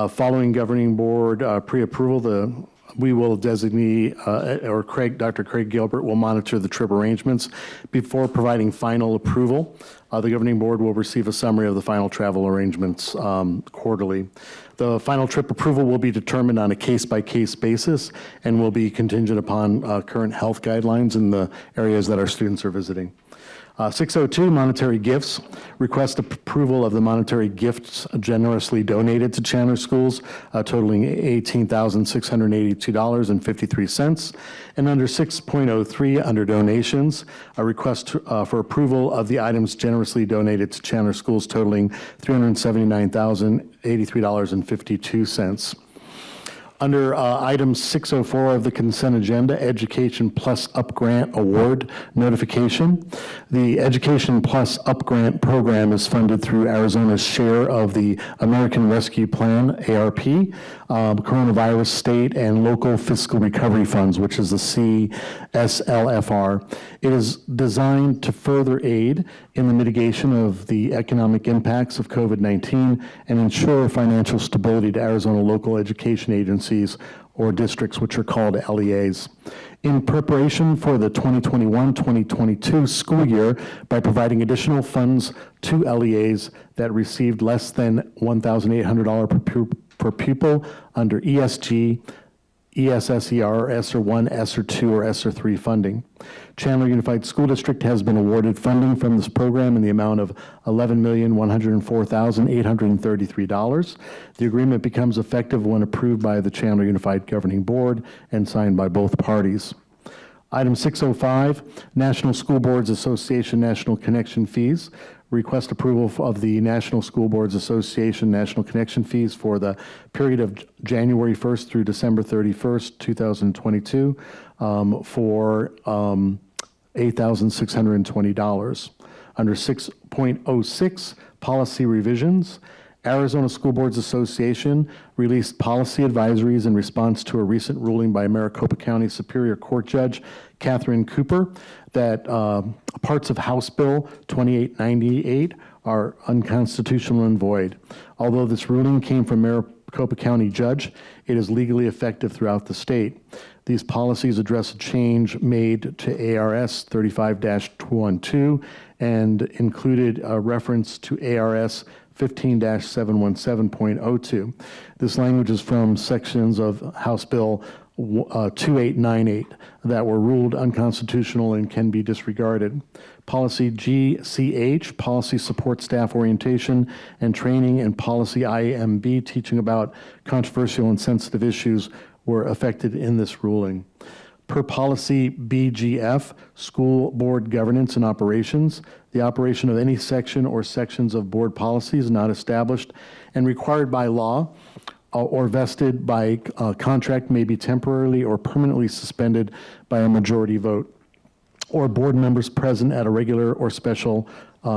Following governing board pre-approval, we will designate, Dr. Craig Gilbert will monitor the trip arrangements before providing final approval. The governing board will receive a summary of the final travel arrangements quarterly. The final trip approval will be determined on a case-by-case basis and will be contingent upon current health guidelines in the areas that our students are visiting. 602, monetary gifts. Request approval of the monetary gifts generously donated to Chandler schools, totaling $18,682.53. And under 6.03, under donations, a request for approval of the items generously donated to Chandler schools, totaling $379,083.52. Under item 604 of the consent agenda, Education Plus Up Grant Award Notification. The Education Plus Up Grant program is funded through Arizona's share of the American Rescue Plan, ARP, Coronavirus State and Local Fiscal Recovery Funds, which is the CSLFR. It is designed to further aid in the mitigation of the economic impacts of COVID-19 and ensure financial stability to Arizona local education agencies or districts, which are called LEAs. In preparation for the 2021-2022 school year, by providing additional funds to LEAs that received less than $1,800 per pupil under ESG, ESSER, ESSER 1, ESSER 2, or ESSER 3 funding. Chandler Unified School District has been awarded funding from this program in the amount of $11,104,833. The agreement becomes effective when approved by the Chandler Unified Governing Board and signed by both parties. Item 605, National School Boards Association National Connection Fees. Request approval of the National School Boards Association National Connection Fees for the period of January 1st through December 31st, 2022 for $8,620. Under 6.06, Policy Revisions, Arizona School Boards Association released policy advisories in response to a recent ruling by Maricopa County Superior Court Judge Catherine Cooper that parts of House Bill 2898 are unconstitutional and void. Although this ruling came from Maricopa County Judge, it is legally effective throughout the state. These policies address a change made to ARS 35-212 and included a reference to ARS 15-717.02. This language is from sections of House Bill 2898 that were ruled unconstitutional and can be disregarded. Policy GCH, Policy Support Staff Orientation and Training, and Policy IMB, Teaching About Controversial and Sensitive Issues, were affected in this ruling. Per policy BGF, School Board Governance and Operations, the operation of any section or sections of board policies not established and required by law or vested by contract may be temporarily or permanently suspended by a majority vote or board members present at a regular or special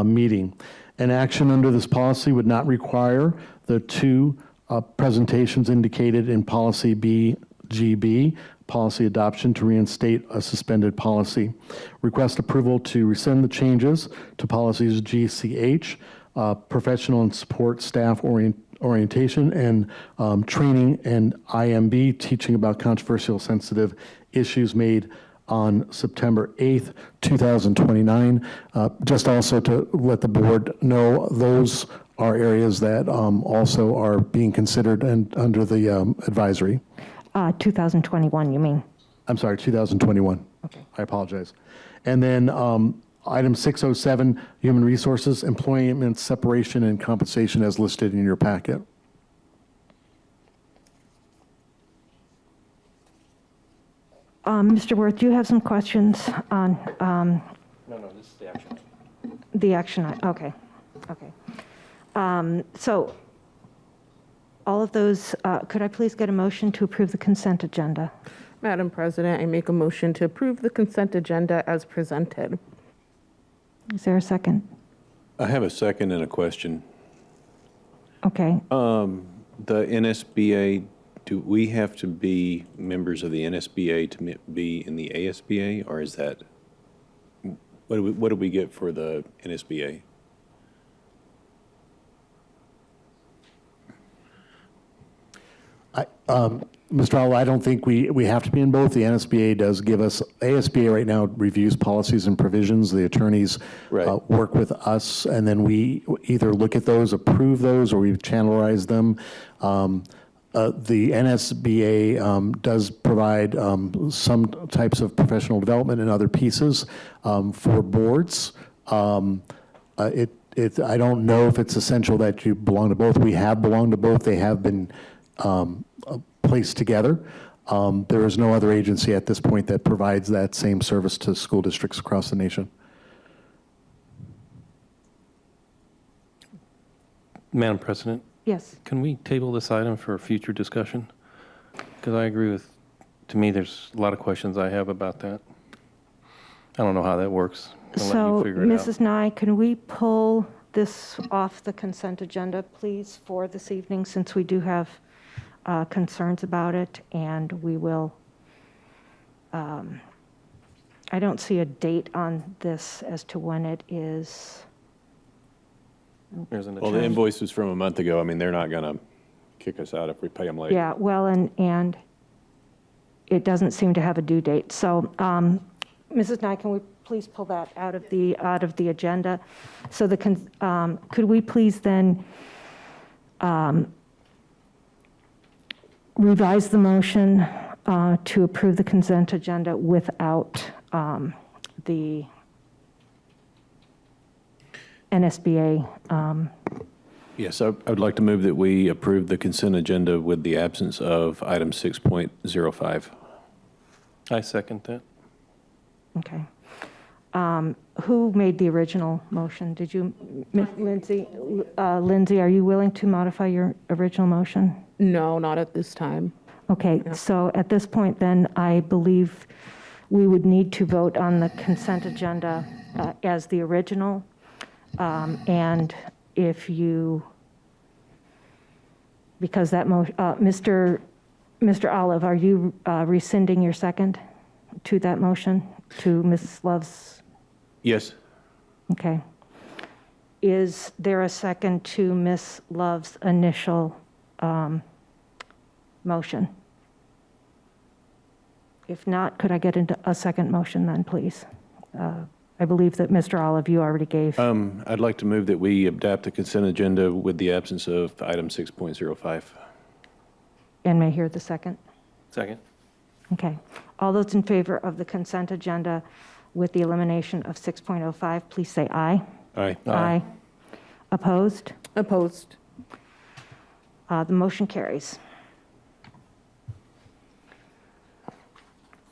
meeting. An action under this policy would not require the two presentations indicated in policy BGB, policy adoption to reinstate a suspended policy. Request approval to rescind the changes to policies GCH, professional and support staff orientation and training, and IMB, teaching about controversial sensitive issues, made on September 8th, 2029. Just also to let the board know, those are areas that also are being considered and under the advisory. 2021, you mean? I'm sorry, 2021. Okay. I apologize. And then item 607, human resources, employment separation and compensation as listed in your packet. Mr. Worth, do you have some questions on No, this is the action. the action? Okay. So all of those, could I please get a motion to approve the consent agenda? Madam President, I make a motion to approve the consent agenda as presented. Is there a second? I have a second and a question. Okay. The NSBA, do we have to be members of the NSBA to be in the ASBA, or is that, what do we get for the NSBA? Mr. Howell, I don't think we have to be in both. The NSBA does give us, ASBA right now reviews policies and provisions. The attorneys work with us, and then we either look at those, approve those, or we channelize them. The NSBA does provide some types of professional development and other pieces for boards. I don't know if it's essential that you belong to both. We have belonged to both. They have been placed together. There is no other agency at this point that provides that same service to school districts across the nation. Madam President? Yes. Can we table this item for future discussion? Because I agree with, to me, there's a lot of questions I have about that. I don't know how that works. I'll let So, you figure it out. Mrs. Nye, can we pull this off the consent agenda, please, for this evening, since we do have concerns about it, and we will, I don't see a date on this as to when it is. Well, the invoice was from a month ago. I mean, they're not going to kick us out if we pay them late. Yeah, well, and it doesn't seem to have a due date. So, Mrs. Nye, can we please pull that out of the agenda? So could we please then revise the motion to approve the consent agenda without the NSBA? Yes, I would like to move that we approve the consent agenda with the absence of item 6.05. I second that. Okay. Who made the original motion? Did you, Lindsay? Lindsay, are you willing to modify your original motion? No, not at this time. Okay, so at this point then, I believe we would need to vote on the consent agenda as the original. And if you because that Mr. Olive, are you rescinding your second to that motion, to Ms. Love's? Yes. Okay. Is there a second to Ms. Love's initial motion? If not, could I get into a second motion then, please? I believe that Mr. Olive, you already gave. I'd like to move that we adopt the consent agenda with the absence of item 6.05. And may I hear the second? Second. Okay. All those in favor of the consent agenda with the elimination of 6.05, please say aye. Aye. Aye. Opposed? Opposed. The motion carries.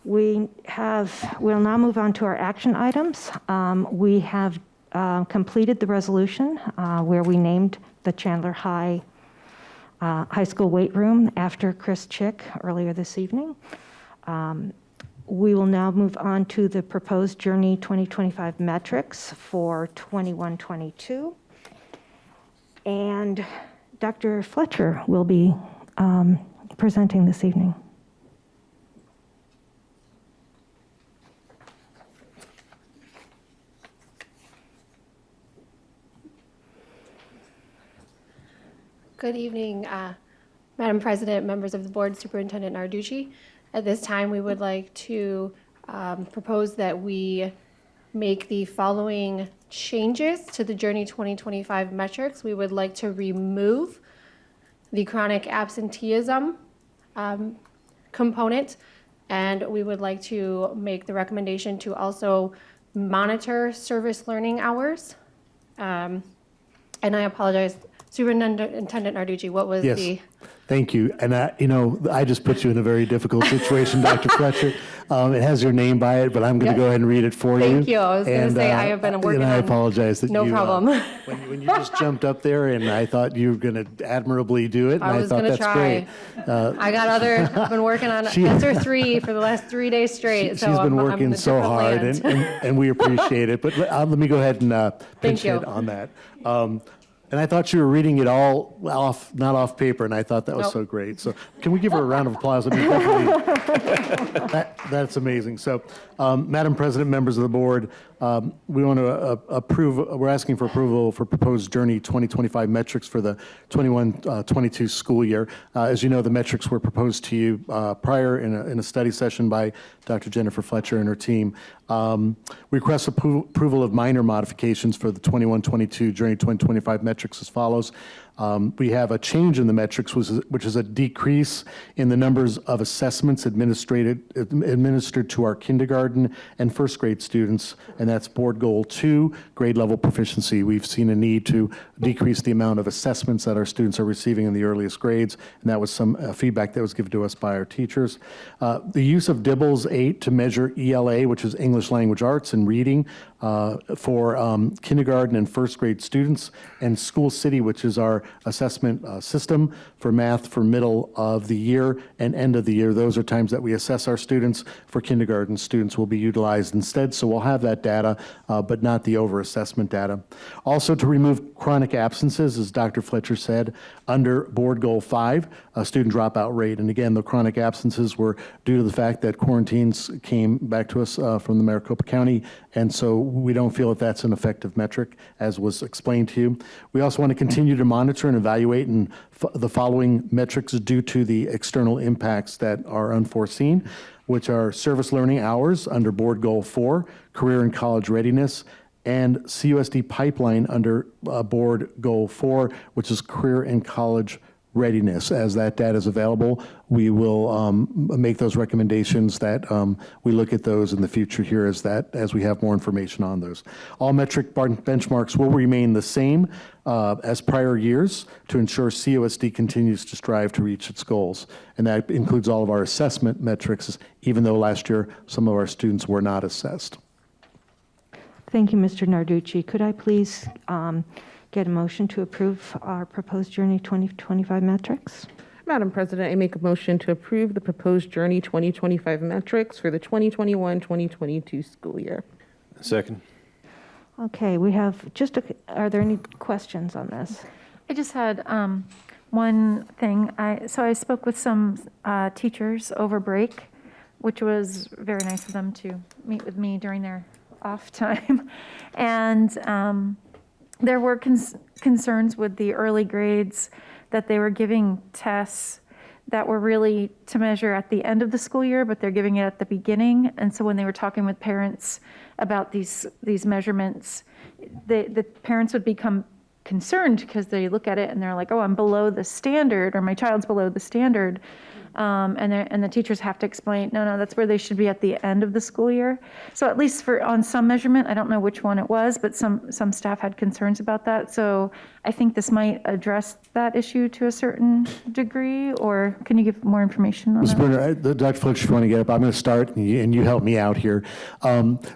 We'll now move on to our action items. We have completed the resolution where we named the Chandler High School weight room after Chris Chick earlier this evening. We will now move on to the proposed Journey 2025 metrics for 21-22. And Dr. Fletcher will be presenting this evening. Good evening, Madam President, members of the board, Superintendent Narducci. At this time, we would like to propose that we make the following changes to the Journey 2025 metrics. We would like to remove the chronic absenteeism component, and we would like to make the recommendation to also monitor service learning hours. And I apologize, Superintendent Narducci, what was Yes. the? Thank you. And I just put you in a very difficult situation, Dr. Fletcher. It has your name by it, but I'm going to go ahead and read it for you. Thank you. I was going to say, I have been working and I on. apologize that No you, problem. when you just jumped up there, and I thought you were going to admirably do it, and I I was thought going to that's try. great. I've been working on She- answer 3 for the last 3 days straight. So She's been I'm working in a so different hard, land. and we appreciate it. But let me go ahead and pinch you. hit on that. And I thought you were reading it all off, not off paper, and I thought that was Nope. so great. So can we give her a round of applause? I mean, definitely, that's amazing. So, Madam President, members of the board, we want to approve, we're asking for approval for proposed Journey 2025 metrics for the 21-22 school year. As you know, the metrics were proposed to you prior in a study session by Dr. Jennifer Fletcher and her team. We request approval of minor modifications for the 21-22 Journey 2025 metrics as follows. We have a change in the metrics, which is a decrease in the numbers of assessments administered to our kindergarten and first grade students, and that's board goal 2, grade level proficiency. We've seen a need to decrease the amount of assessments that our students are receiving in the earliest grades, and that was some feedback that was given to us by our teachers. The use of DIBELS 8 to measure ELA, which is English Language Arts and Reading, for kindergarten and first grade students, and School City, which is our assessment system for math for middle of the year and end of the year. Those are times that we assess our students. For kindergarten students will be utilized instead, so we'll have that data, but not the over-assessment data. Also, to remove chronic absences, as Dr. Fletcher said, under Board Goal 5, student dropout rate. And again, the chronic absences were due to the fact that quarantines came back to us from the Maricopa County, and so we don't feel that that's an effective metric, as was explained to you. We also want to continue to monitor and evaluate the following metrics due to the external impacts that are unforeseen, which are service learning hours under Board Goal 4, career and college readiness, and CUSD pipeline under Board Goal 4, which is career and college readiness. As that data is available, we will make those recommendations that we look at those in the future here as we have more information on those. All metric benchmarks will remain the same as prior years to ensure CUSD continues to strive to reach its goals. And that includes all of our assessment metrics, even though last year some of our students were not assessed. Thank you, Mr. Narducci. Could I please get a motion to approve our proposed Journey 2025 metrics? Madam President, I make a motion to approve the proposed Journey 2025 metrics for the 2021-2022 school year. Second. Okay, we have are there any questions on this? I just had one thing. So I spoke with some teachers over break, which was very nice of them to meet with me during their off time. And there were concerns with the early grades that they were giving tests that were really to measure at the end of the school year, but they're giving it at the beginning. And so when they were talking with parents about these measurements, the parents would become concerned because they look at it and they're like, oh, I'm below the standard, or my child's below the standard. And the teachers have to explain, no, that's where they should be at the end of the school year. So at least on some measurement, I don't know which one it was, but some staff had concerns about that. So I think this might address that issue to a certain degree, or can you give more information on Ms. that? Bruner, Dr. Fletcher, if you want to get up, I'm going to start, and you help me out here.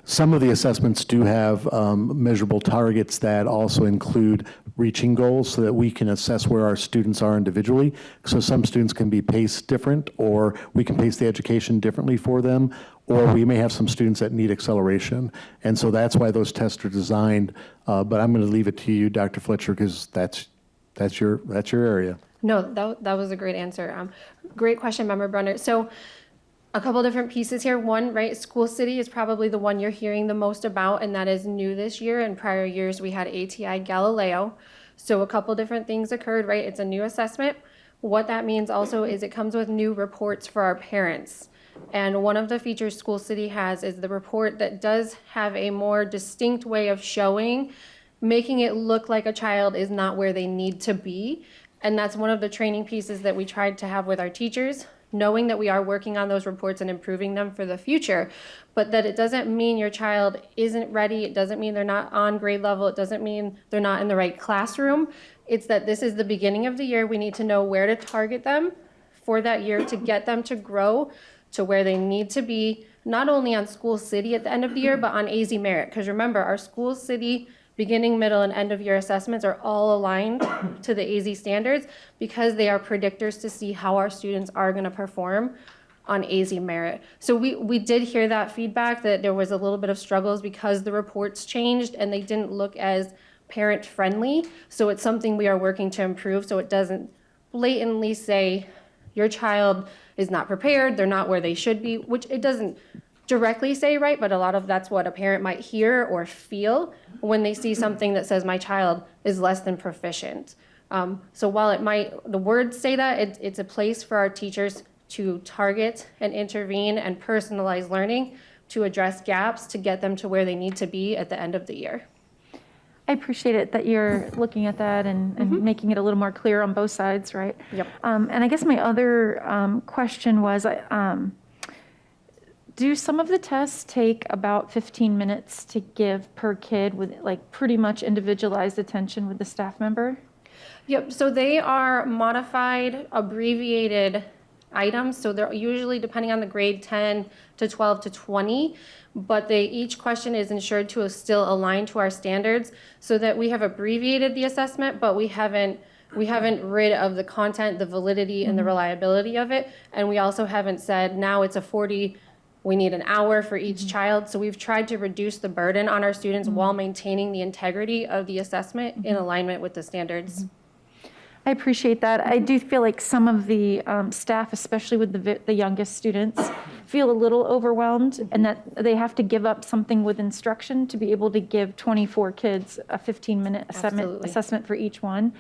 Some of the assessments do have measurable targets that also include reaching goals so that we can assess where our students are individually. So some students can be paced different, or we can pace the education differently for them, or we may have some students that need acceleration. And so that's why those tests are designed. But I'm going to leave it to you, Dr. Fletcher, because that's your area. No, that was a great answer. Great question, Member Brunner. So a couple different pieces here. One, right, School City is probably the one you're hearing the most about, and that is new this year. In prior years, we had ATI Galileo. So a couple different things occurred, right? It's a new assessment. What that means also is it comes with new reports for our parents. And one of the features School City has is the report that does have a more distinct way of showing, making it look like a child is not where they need to be. And that's one of the training pieces that we tried to have with our teachers, knowing that we are working on those reports and improving them for the future, but that it doesn't mean your child isn't ready. It doesn't mean they're not on grade level. It doesn't mean they're not in the right classroom. It's that this is the beginning of the year. We need to know where to target them for that year to get them to grow to where they need to be, not only on School City at the end of the year, but on AZ Merit. Because remember, our School City beginning, middle, and end of year assessments are all aligned to the AZ standards because they are predictors to see how our students are going to perform on AZ Merit. So we did hear that feedback that there was a little bit of struggles because the reports changed and they didn't look as parent friendly. So it's something we are working to improve so it doesn't blatantly say your child is not prepared, they're not where they should be, which it doesn't directly say, right? But a lot of that's what a parent might hear or feel when they see something that says my child is less than proficient. So while the words say that, it's a place for our teachers to target and intervene and personalize learning to address gaps to get them to where they need to be at the end of the year. I appreciate it that you're looking at that and making it a little more clear on both sides, right? Yep. And I guess my other question was, do some of the tests take about 15 minutes to give per kid with like pretty much individualized attention with the staff member? Yep, so they are modified, abbreviated items. So they're usually, depending on the grade, 10 to 12 to 20, but each question is ensured to still align to our standards so that we have abbreviated the assessment, but we haven't rid of the content, the validity, and the reliability of it. And we also haven't said now it's a 40, we need an hour for each child. So we've tried to reduce the burden on our students while maintaining the integrity of the assessment in alignment with the standards. I appreciate that. I do feel like some of the staff, especially with the youngest students, feel a little overwhelmed and that they have to give up something with instruction to be able to give 24 kids a 15-minute assessment for each one.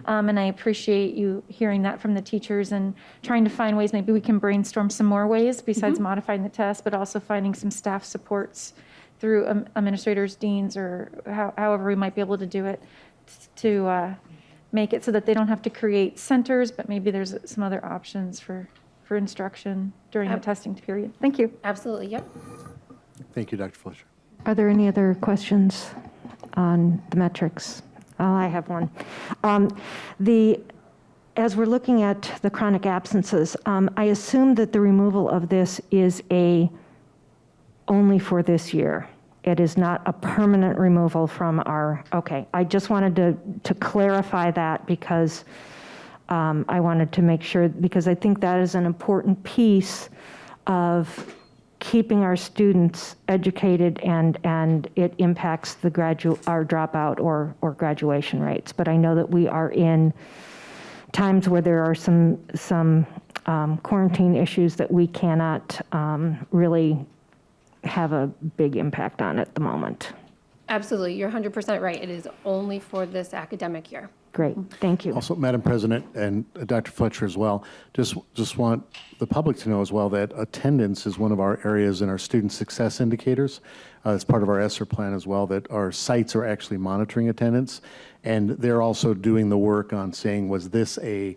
And I appreciate you hearing that from the teachers and trying to find ways, maybe we can brainstorm some more ways besides modifying the test, but also finding some staff supports through administrators, deans, or however we might be able to do it to make it so that they don't have to create centers, but maybe there's some other options for instruction during the testing period. Thank you. Absolutely, yep. Thank you, Dr. Fletcher. Are there any other questions on the metrics? Oh, I have one. As we're looking at the chronic absences, I assume that the removal of this is only for this year. It is not a permanent removal from our, okay. I just wanted to clarify that because I wanted to make sure, because I think that is an important piece of keeping our students educated and it impacts our dropout or graduation rates. But I know that we are in times where there are some quarantine issues that we cannot really have a big impact on at the moment. Absolutely, you're 100% right. It is only for this academic year. Great, thank you. Also, Madam President and Dr. Fletcher as well, just want the public to know as well that attendance is one of our areas in our student success indicators. As part of our ESSER plan as well, that our sites are actually monitoring attendance, and they're also doing the work on saying, was this a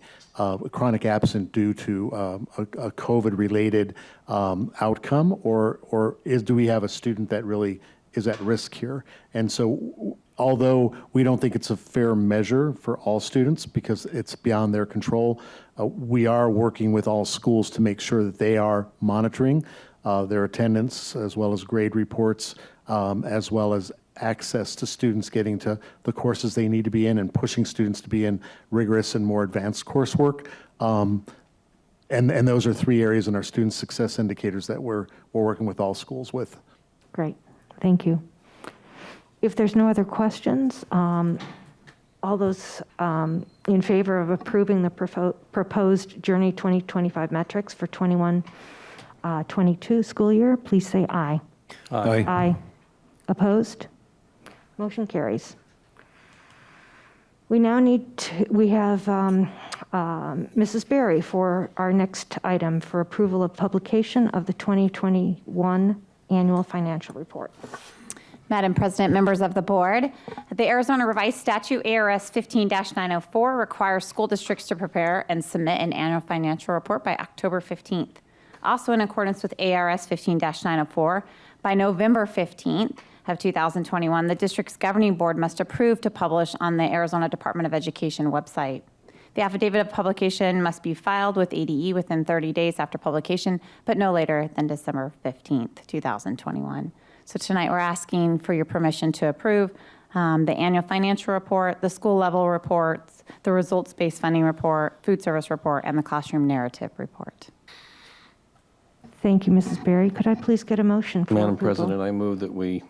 chronic absent due to a COVID-related outcome, or do we have a student that really is at risk here? And so, although we don't think it's a fair measure for all students because it's beyond their control, we are working with all schools to make sure that they are monitoring their attendance as well as grade reports, as well as access to students getting to the courses they need to be in and pushing students to be in rigorous and more advanced coursework. And those are 3 areas in our student success indicators that we're working with all schools with. Great, thank you. If there's no other questions, all those in favor of approving the proposed Journey 2025 metrics for 21-22 school year, please say aye. Aye. Aye. Opposed? Motion carries. We now we have Mrs. Berry for our next item for approval of publication of the 2021 annual financial report. Madam President, members of the board, the Arizona Revised Statute ARS 15-904 requires school districts to prepare and submit an annual financial report by October 15th. Also in accordance with ARS 15-904, by November 15th of 2021, the district's governing board must approve to publish on the Arizona Department of Education website. The affidavit of publication must be filed with ADE within 30 days after publication, but no later than December 15th, 2021. So tonight we're asking for your permission to approve the annual financial report, the school level reports, the results-based funding report, food service report, and the classroom narrative report. Thank you, Mrs. Berry. Could I please get a motion for Madam approval? President, I move that we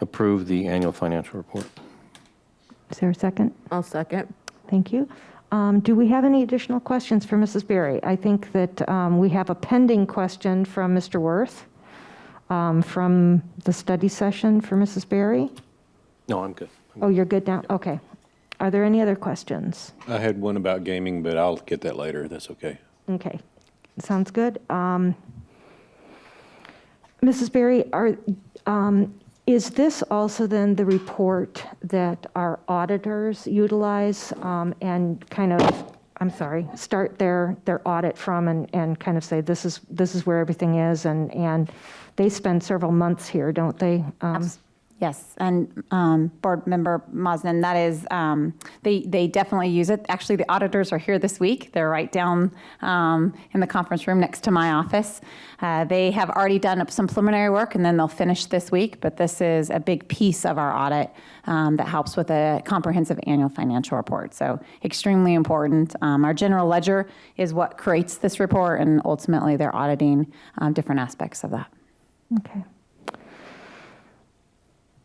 approve the annual financial report. Is there a second? I'll second. Thank you. Do we have any additional questions for Mrs. Berry? I think that we have a pending question from Mr. Worth from the study session for Mrs. Berry. No, I'm good. Oh, you're good now? Okay. Are there any other questions? I had one about gaming, but I'll get that later. That's okay. Okay. Sounds good. Mrs. Berry, is this also then the report that our auditors utilize and kind of, start their audit from and kind of say this is where everything is, and they spend several months here, don't they? Yes, and Board Member Mosnan, that is, they definitely use it. Actually, the auditors are here this week. They're right down in the conference room next to my office. They have already done some preliminary work, and then they'll finish this week, but this is a big piece of our audit that helps with a comprehensive annual financial report. So extremely important. Our general ledger is what creates this report, and ultimately they're auditing different aspects of that. Okay.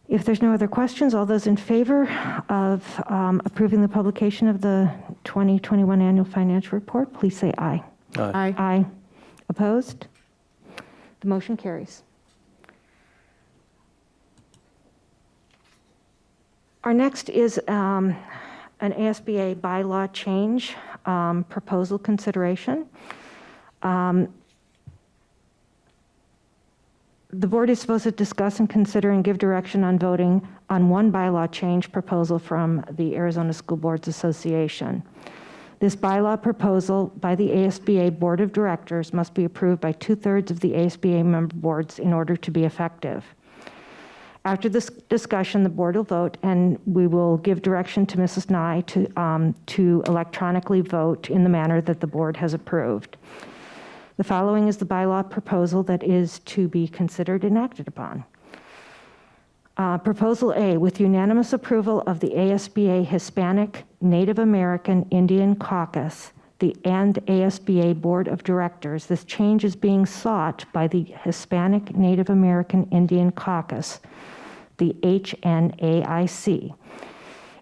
If there's no other questions, all those in favor of approving the publication of the 2021 annual financial report, please say aye. Aye. Aye. Opposed? The motion carries. Our next is an ASBA bylaw change proposal consideration. The board is supposed to discuss and consider and give direction on voting on one bylaw change proposal from the Arizona School Boards Association. This bylaw proposal by the ASBA Board of Directors must be approved by 2/3 of the ASBA member boards in order to be effective. After this discussion, the board will vote, and we will give direction to Mrs. Nye to electronically vote in the manner that the board has approved. The following is the bylaw proposal that is to be considered and acted upon. Proposal A, with unanimous approval of the ASBA Hispanic, Native American, Indian Caucus, and ASBA Board of Directors, this change is being sought by the Hispanic, Native American, Indian Caucus, the HNAIC.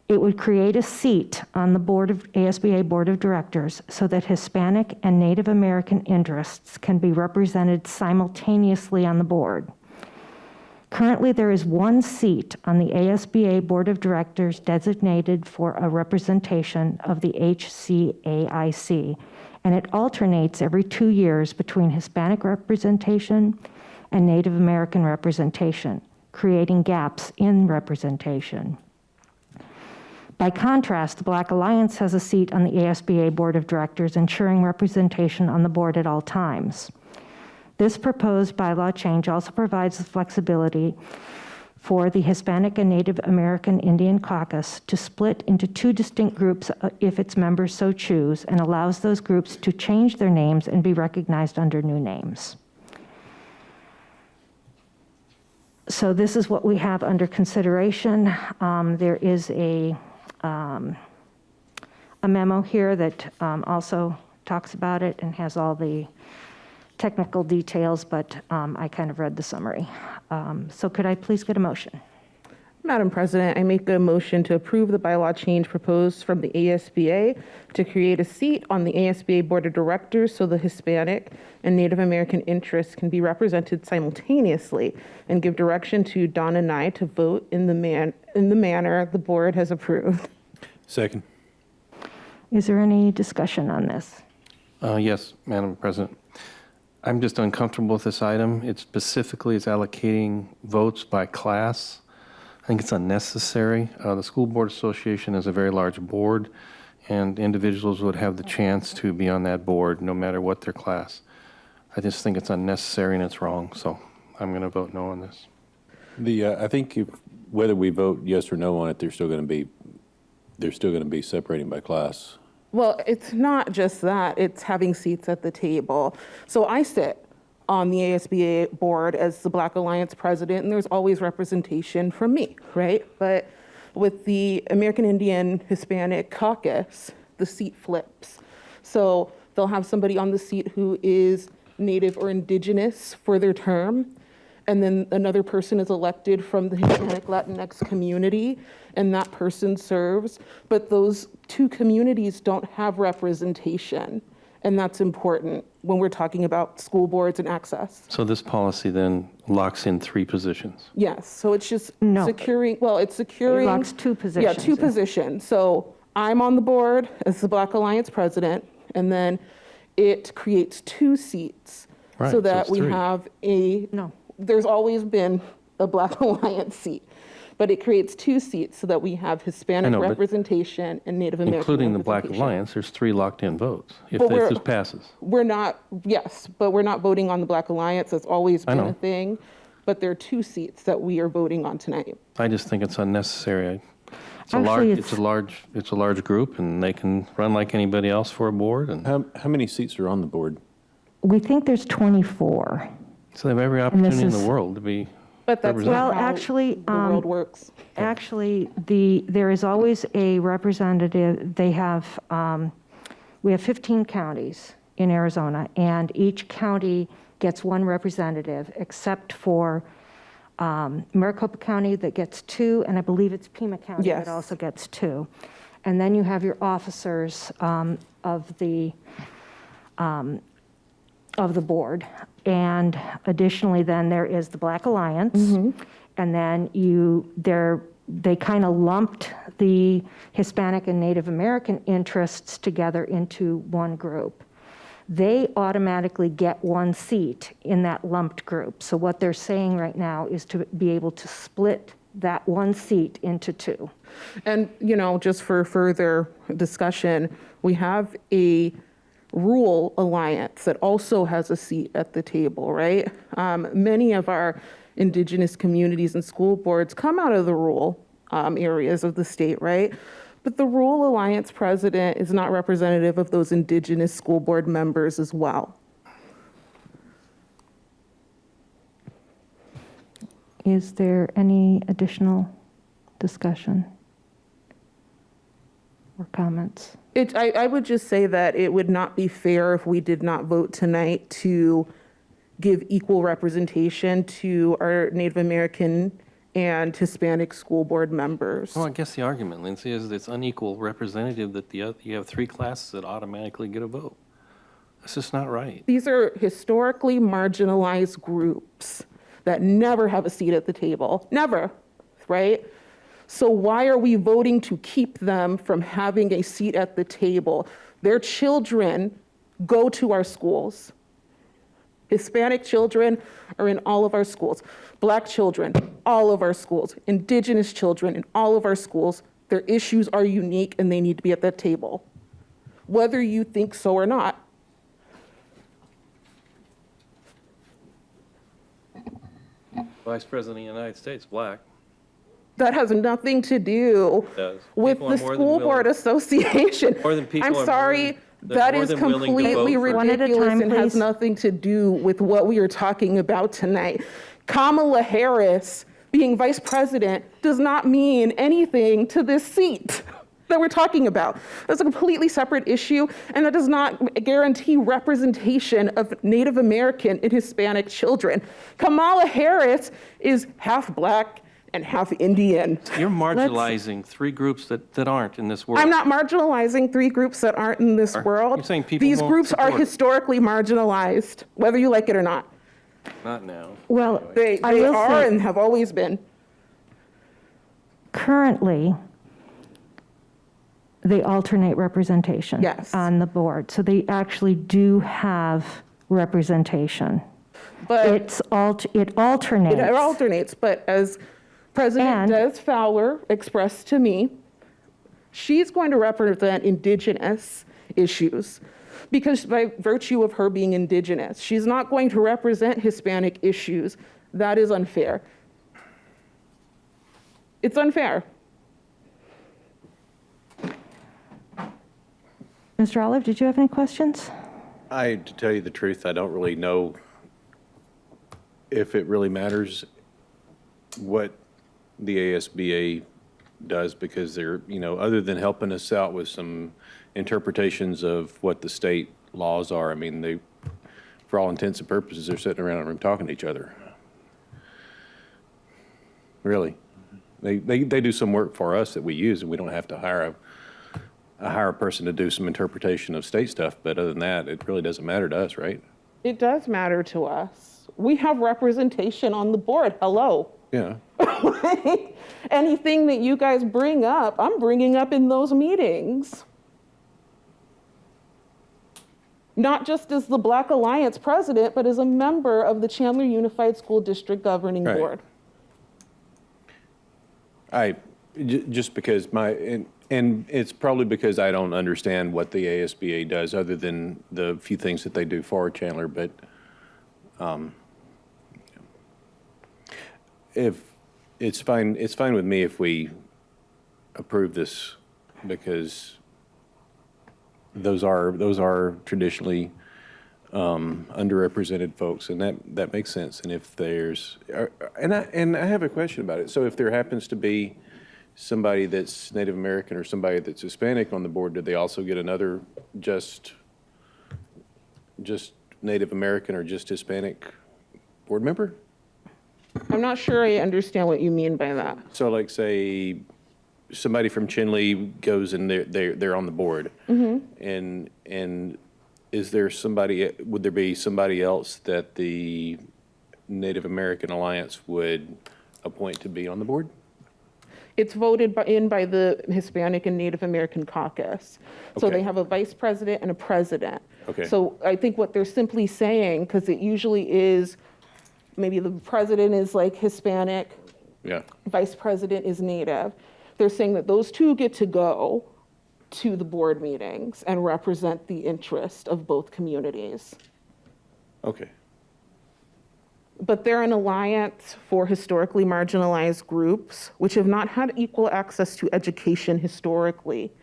It would create a seat on the ASBA Board of Directors so that Hispanic and Native American interests can be represented simultaneously on the board. Currently, there is one seat on the ASBA Board of Directors designated for a representation of the HCAIC, and it alternates every 2 years between Hispanic representation and Native American representation, creating gaps in representation. By contrast, the Black Alliance has a seat on the ASBA Board of Directors, ensuring representation on the board at all times. This proposed bylaw change also provides the flexibility for the Hispanic and Native American Indian Caucus to split into 2 distinct groups if its members so choose, and allows those groups to change their names and be recognized under new names. So this is what we have under consideration. There is a memo here that also talks about it and has all the technical details, but I kind of read the summary. So could I please get a motion? Madam President, I make a motion to approve the bylaw change proposed from the ASBA to create a seat on the ASBA Board of Directors so the Hispanic and Native American interests can be represented simultaneously, and give direction to Don and I to vote in the manner the board has approved. Second. Is there any discussion on this? Yes, Madam President. I'm just uncomfortable with this item. It specifically is allocating votes by class. I think it's unnecessary. The School Board Association is a very large board, and individuals would have the chance to be on that board no matter what their class. I just think it's unnecessary and it's wrong, so I'm going to vote no on this. I think whether we vote yes or no on it, they're still going to be separating by class. Well, it's not just that, it's having seats at the table. So I sit on the ASBA board as the Black Alliance president, and there's always representation from me, right? But with the American Indian Hispanic Caucus, the seat flips. So they'll have somebody on the seat who is Native or Indigenous for their term, and then another person is elected from the Hispanic Latinx community, and that person serves. But those 2 communities don't have representation, and that's important when we're talking about school boards and access. So this policy then locks in 3 positions. Yes, so it's just No. securing, well, it's securing. It locks 2 positions. Yeah, 2 positions. So I'm on the board as the Black Alliance president, and then it creates 2 seats. Right, So so that it's we 3. have No. there's always been a Black Alliance seat, but it creates 2 seats so that we have Hispanic know, but representation and Native American Including the Black representation. Alliance, there's 3 locked-in votes if But this passes. We're not, yes, but we're not voting on the Black Alliance. That's always I been know. a thing. But there are 2 seats that we are voting on tonight. I just think it's unnecessary. It's a Actually, it's a large group, and they can run like anybody else for a board, and How many seats are on the board? We think there's 24. so they have every opportunity in is- the world to be But that's represented. Well, not how actually, the world works. Actually, there is always a representative. We have 15 counties in Arizona, and each county gets 1 representative, except for Maricopa County that gets 2, and I believe it's Pima County Yes. that also gets 2. And then you have your officers of the board. And additionally, then there is the Black Alliance. And then they kind of lumped the Hispanic and Native American interests together into one group. They automatically get 1 seat in that lumped group. So what they're saying right now is to be able to split that 1 seat into 2. And, just for further discussion, we have a rural alliance that also has a seat at the table, right? Many of our Indigenous communities and school boards come out of the rural areas of the state, right? But the rural alliance president is not representative of those Indigenous school board members as well. Is there any additional discussion or comments? I would just say that it would not be fair if we did not vote tonight to give equal representation to our Native American and Hispanic school board members. Well, I guess the argument, Lindsay, is it's unequal representative that you have 3 classes that automatically get a vote. That's just not right. These are historically marginalized groups that never have a seat at the table. Never, right? So why are we voting to keep them from having a seat at the table? Their children go to our schools. Hispanic children are in all of our schools. Black children, all of our schools. Indigenous children in all of our schools. Their issues are unique and they need to be at that table, whether you think so or not. Vice President of the United States, black. That has nothing to do Does. with People the are more than school willing- board association. More than people I'm are sorry, willing- they're that more is than willing to completely vote for- One at a ridiculous time, and has please. nothing to do with what we are talking about tonight. Kamala Harris being vice president does not mean anything to this seat that we're talking about. That's a completely separate issue, and that does not guarantee representation of Native American and Hispanic children. Kamala Harris is half black and half Indian. You're marginalizing 3 groups that aren't in this world. I'm not marginalizing 3 groups that aren't in this world. You're saying people These won't groups are support it. historically marginalized, whether you like it or not. Not now. Well, They I will are say, and have always been. currently, they alternate representation on the board. So they actually do have representation. But it alternates. It alternates, but as President Des Fowler expressed to me, she's going to represent Indigenous issues because by virtue of her being Indigenous, she's not going to represent Hispanic issues. That is unfair. It's unfair. Mr. Olive, did you have any questions? To tell you the truth, I don't really know if it really matters what the ASBA does because they're, other than helping us out with some interpretations of what the state laws are, I mean, they, for all intents and purposes, they're sitting around in a room talking to each other. Really. They do some work for us that we use, and we don't have to hire a person to do some interpretation of state stuff, but other than that, it really doesn't matter to us, right? It does matter to us. We have representation on the board. Hello. Yeah. Anything that you guys bring up, I'm bringing up in those meetings. Not just as the Black Alliance president, but as a member of the Chandler Unified School District Governing Board. Just because and it's probably because I don't understand what the ASBA does other than the few things that they do for Chandler, but if it's fine with me if we approve this because those are traditionally underrepresented folks, and that makes sense. And if there's and I have a question about it. So if there happens to be somebody that's Native American or somebody that's Hispanic on the board, do they also get another just Native American or just Hispanic board member? I'm not sure I understand what you mean by that. So like say somebody from Chinle goes and they're on the board, and is there would there be somebody else that the Native American Alliance would appoint to be on the board? It's voted by the Hispanic and Native American caucus. So they have a vice president and a president. Okay. So I think what they're simply saying, because it usually is, maybe the president is like Hispanic, Yeah. vice president is Native. They're saying that those two get to go to the board meetings and represent the interest of both communities. Okay. But they're an alliance for historically marginalized groups, which have not had equal access to education historically.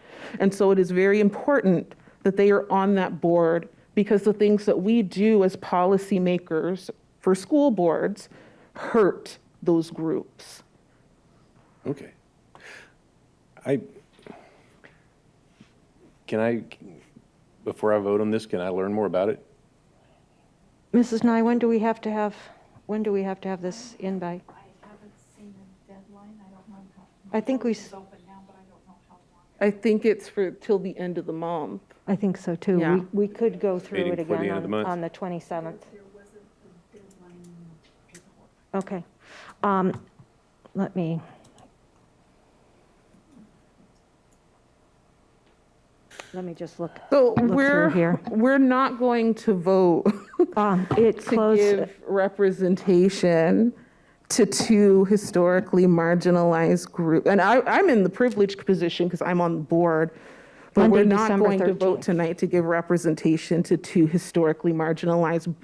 And so it is very important that they are on that board because the things that we do as policymakers for school boards hurt those groups. Okay. Before I vote on this, can I learn more about it? Mrs. Nye, when do we have to have this in by? I haven't seen them. I think I think it's for till the end of the month. I think so too. Yeah. We could go through Meeting it before the again end of the month? on the 27th. Okay. Let me. Let me just look. So look through here. we're not going to vote It to closed. give representation to two historically marginalized groups. And I'm in the privileged position because I'm on the board, but Monday, we're not December going to 13th. vote tonight to give representation to two historically marginalized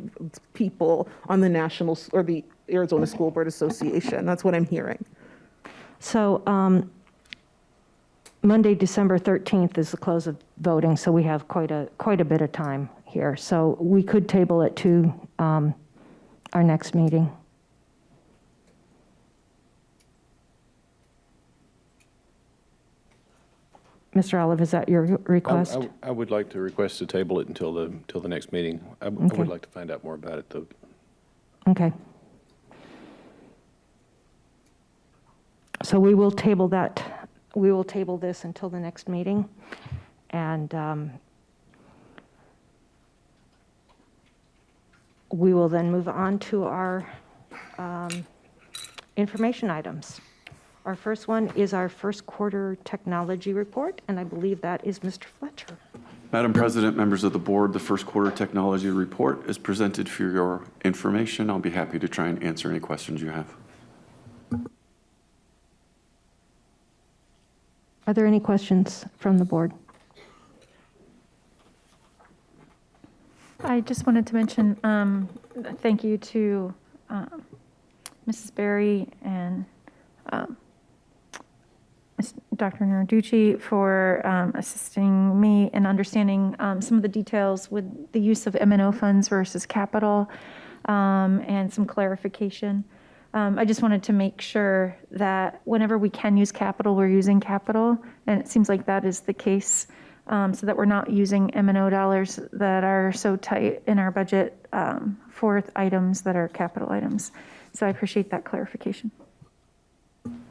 people on the national or the Arizona School Board Association. That's what I'm hearing. So Monday, December 13th is the close of voting, so we have quite a bit of time here. So we could table it to our next meeting. Mr. Olive, is that your request? I would like to request to table it until the next meeting. I Okay. would like to find out more about it, though. Okay. So we will table that. We will table this until the next meeting. And we will then move on to our information items. Our first one is our first quarter technology report, and I believe that is Mr. Fletcher. Madam President, members of the board, the first quarter technology report is presented for your information. I'll be happy to try and answer any questions you have. Are there any questions from the board? I just wanted to mention thank you to Mrs. Berry and Dr. Narducci for assisting me in understanding some of the details with the use of M&O funds versus capital and some clarification. I just wanted to make sure that whenever we can use capital, we're using capital, and it seems like that is the case, so that we're not using M&O dollars that are so tight in our budget for items that are capital items. So I appreciate that clarification.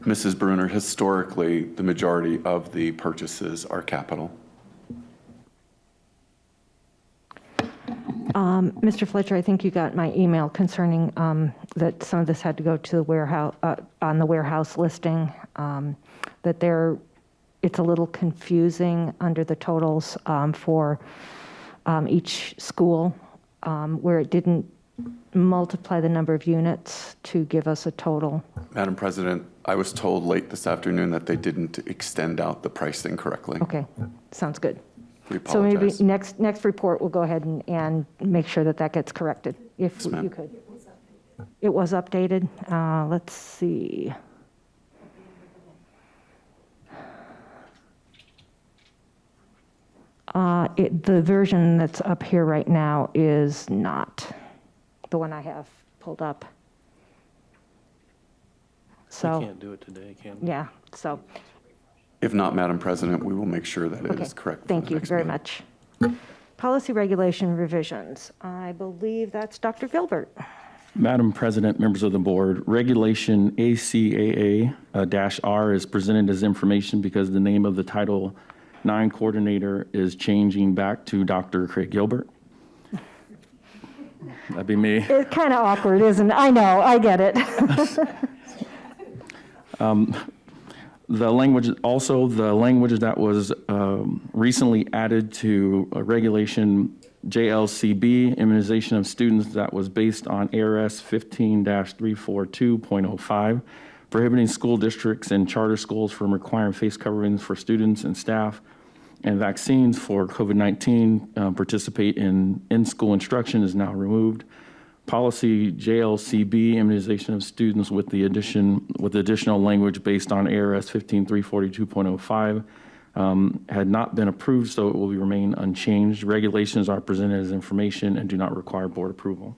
Mrs. Bruner, historically, the majority of the purchases are capital. Mr. Fletcher, I think you got my email concerning that some of this had to go to the warehouse, on the warehouse listing, that it's a little confusing under the totals for each school, where it didn't multiply the number of units to give us a total. Madam President, I was told late this afternoon that they didn't extend out the pricing correctly. Okay, sounds good. We So maybe apologize. next report, we'll go ahead and make sure that gets corrected, if Yes, ma'am. you could. It was updated. Let's see. The version that's up here right now is not the one I have pulled up. So, We can't do it today, can we? yeah, so, If not, Madam President, we will make sure that it okay. is correct. for Thank the you next very meeting. much. Policy regulation revisions. I believe that's Dr. Gilbert. Madam President, members of the board, Regulation ACAA-R is presented as information because the name of the Title IX coordinator is changing back to Dr. Craig Gilbert. That'd be me. It's kind of awkward, isn't it? I know, I get it. The language that was recently added to Regulation JLCB, immunization of students, that was based on ARS 15-342.05, prohibiting school districts and charter schools from requiring face coverings for students and staff and vaccines for COVID-19 participate in in-school instruction is now removed. Policy JLCB, immunization of students with additional language based on ARS 15-342.05, had not been approved, so it will remain unchanged. Regulations are presented as information and do not require board approval.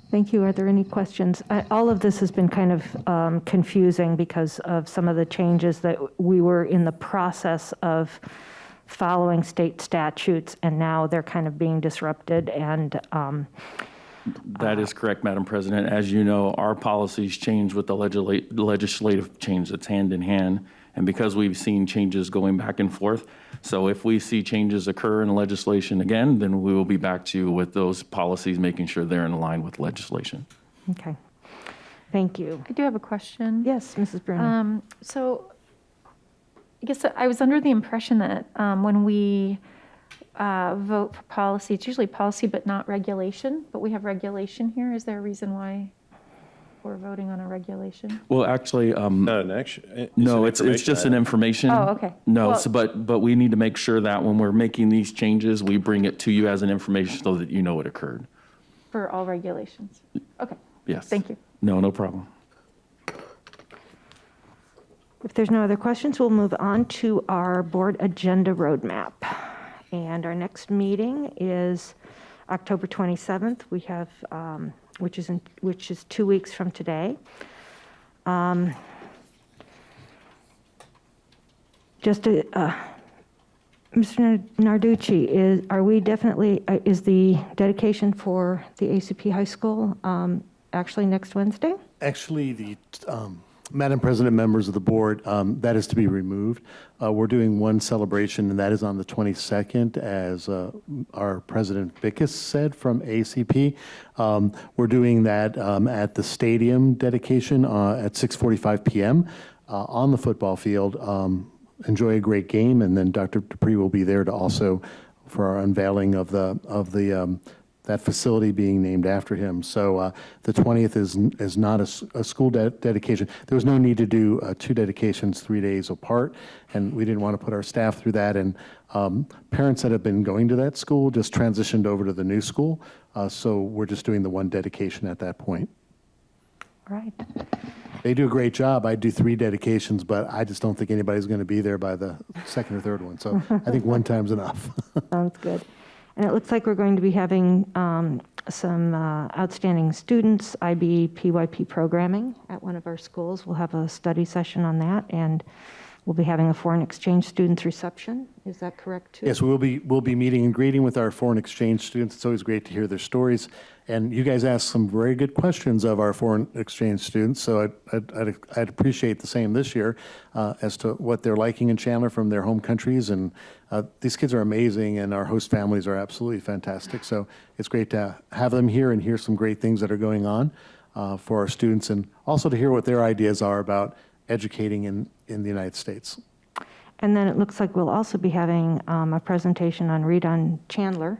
Thank you. Are there any questions? All of this has been kind of confusing because of some of the changes that we were in the process of following state statutes, and now they're kind of being disrupted. And That is correct, Madam President. As you know, our policies change with the legislative change that's hand in hand. And because we've seen changes going back and forth, so if we see changes occur in legislation again, then we will be back to you with those policies, making sure they're in line with legislation. Okay. Thank you. I do have a question. Yes, Mrs. Bruno. So I guess I was under the impression that when we vote for policy, it's usually policy but not regulation, but we have regulation here. Is there a reason why we're voting on a regulation? Well, actually, Not an action. no, it's just an information. Oh, okay. No, Well- so, but we need to make sure that when we're making these changes, we bring it to you as an information so that you know it occurred. For all regulations? Okay. Yes. Thank you. No problem. If there's no other questions, we'll move on to our board agenda roadmap. And our next meeting is October 27th. We have, which is 2 weeks from today. Mr. Narducci, are we definitely, is the dedication for the ACP High School actually next Wednesday? Actually, Madam President, members of the board, that is to be removed. We're doing one celebration, and that is on the 22nd, as our President Bickus said from ACP. We're doing that at the stadium dedication at 6:45 p.m. On the football field. Enjoy a great game, and then Dr. Dupree will be there to also for our unveiling of that facility being named after him. So the 20th is not a school dedication. There was no need to do 2 dedications 3 days apart, and we didn't want to put our staff through that. And parents that have been going to that school just transitioned over to the new school, so we're just doing the one dedication at that point. All right. They do a great job. I do 3 dedications, but I just don't think anybody's going to be there by the second or third one. So I think one time's enough. Sounds good. And it looks like we're going to be having some outstanding students, IB, PYP programming at one of our schools. We'll have a study session on that, and we'll be having a foreign exchange students reception. Is that correct, too? Yes, we'll be meeting and greeting with our foreign exchange students. It's always great to hear their stories. And you guys asked some very good questions of our foreign exchange students, so I'd appreciate the same this year as to what they're liking in Chandler from their home countries. And these kids are amazing, and our host families are absolutely fantastic. So it's great to have them here and hear some great things that are going on for our students, and also to hear what their ideas are about educating in the United States. And then it looks like we'll also be having a presentation on Read on Chandler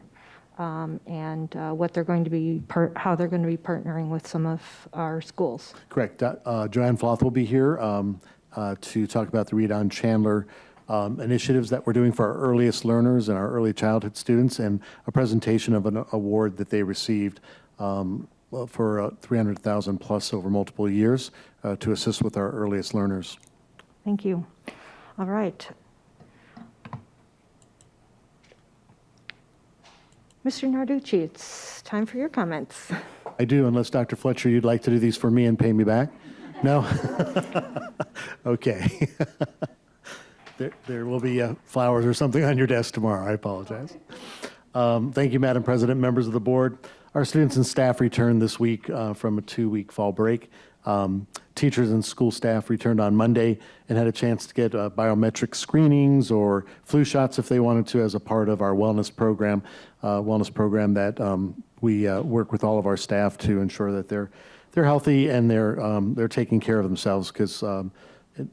and what they're going to be, how they're going to be partnering with some of our schools. Correct. Joanne Floth will be here to talk about the Read on Chandler initiatives that we're doing for our earliest learners and our early childhood students, and a presentation of an award that they received for $300,000 plus over multiple years to assist with our earliest learners. Thank you. All right. Mr. Narducci, it's time for your comments. I do, unless Dr. Fletcher, you'd like to do these for me and pay me back? No? Okay. There will be flowers or something on your desk tomorrow. I apologize. Thank you, Madam President, members of the board. Our students and staff returned this week from a 2-week fall break. Teachers and school staff returned on Monday and had a chance to get biometric screenings or flu shots if they wanted to as a part of our wellness program that we work with all of our staff to ensure that they're healthy and they're taking care of themselves, because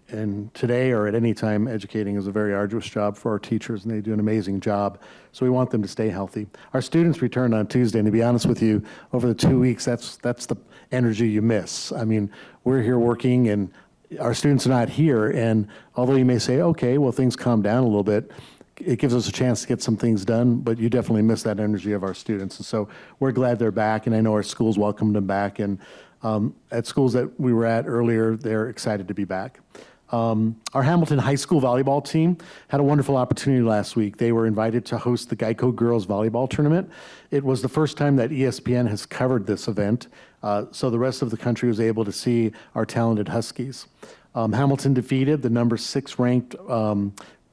and today or at any time, educating is a very arduous job for our teachers, and they do an amazing job. So we want them to stay healthy. Our students returned on Tuesday, and to be honest with you, over the 2 weeks, that's the energy you miss. I mean, we're here working, and our students are not here. And although you may say, okay, well, things calm down a little bit, it gives us a chance to get some things done, but you definitely miss that energy of our students. And so we're glad they're back, and I know our schools welcomed them back. And at schools that we were at earlier, they're excited to be back. Our Hamilton High School volleyball team had a wonderful opportunity last week. They were invited to host the Geico Girls Volleyball Tournament. It was the first time that ESPN has covered this event, so the rest of the country was able to see our talented Huskies. Hamilton defeated the number 6 ranked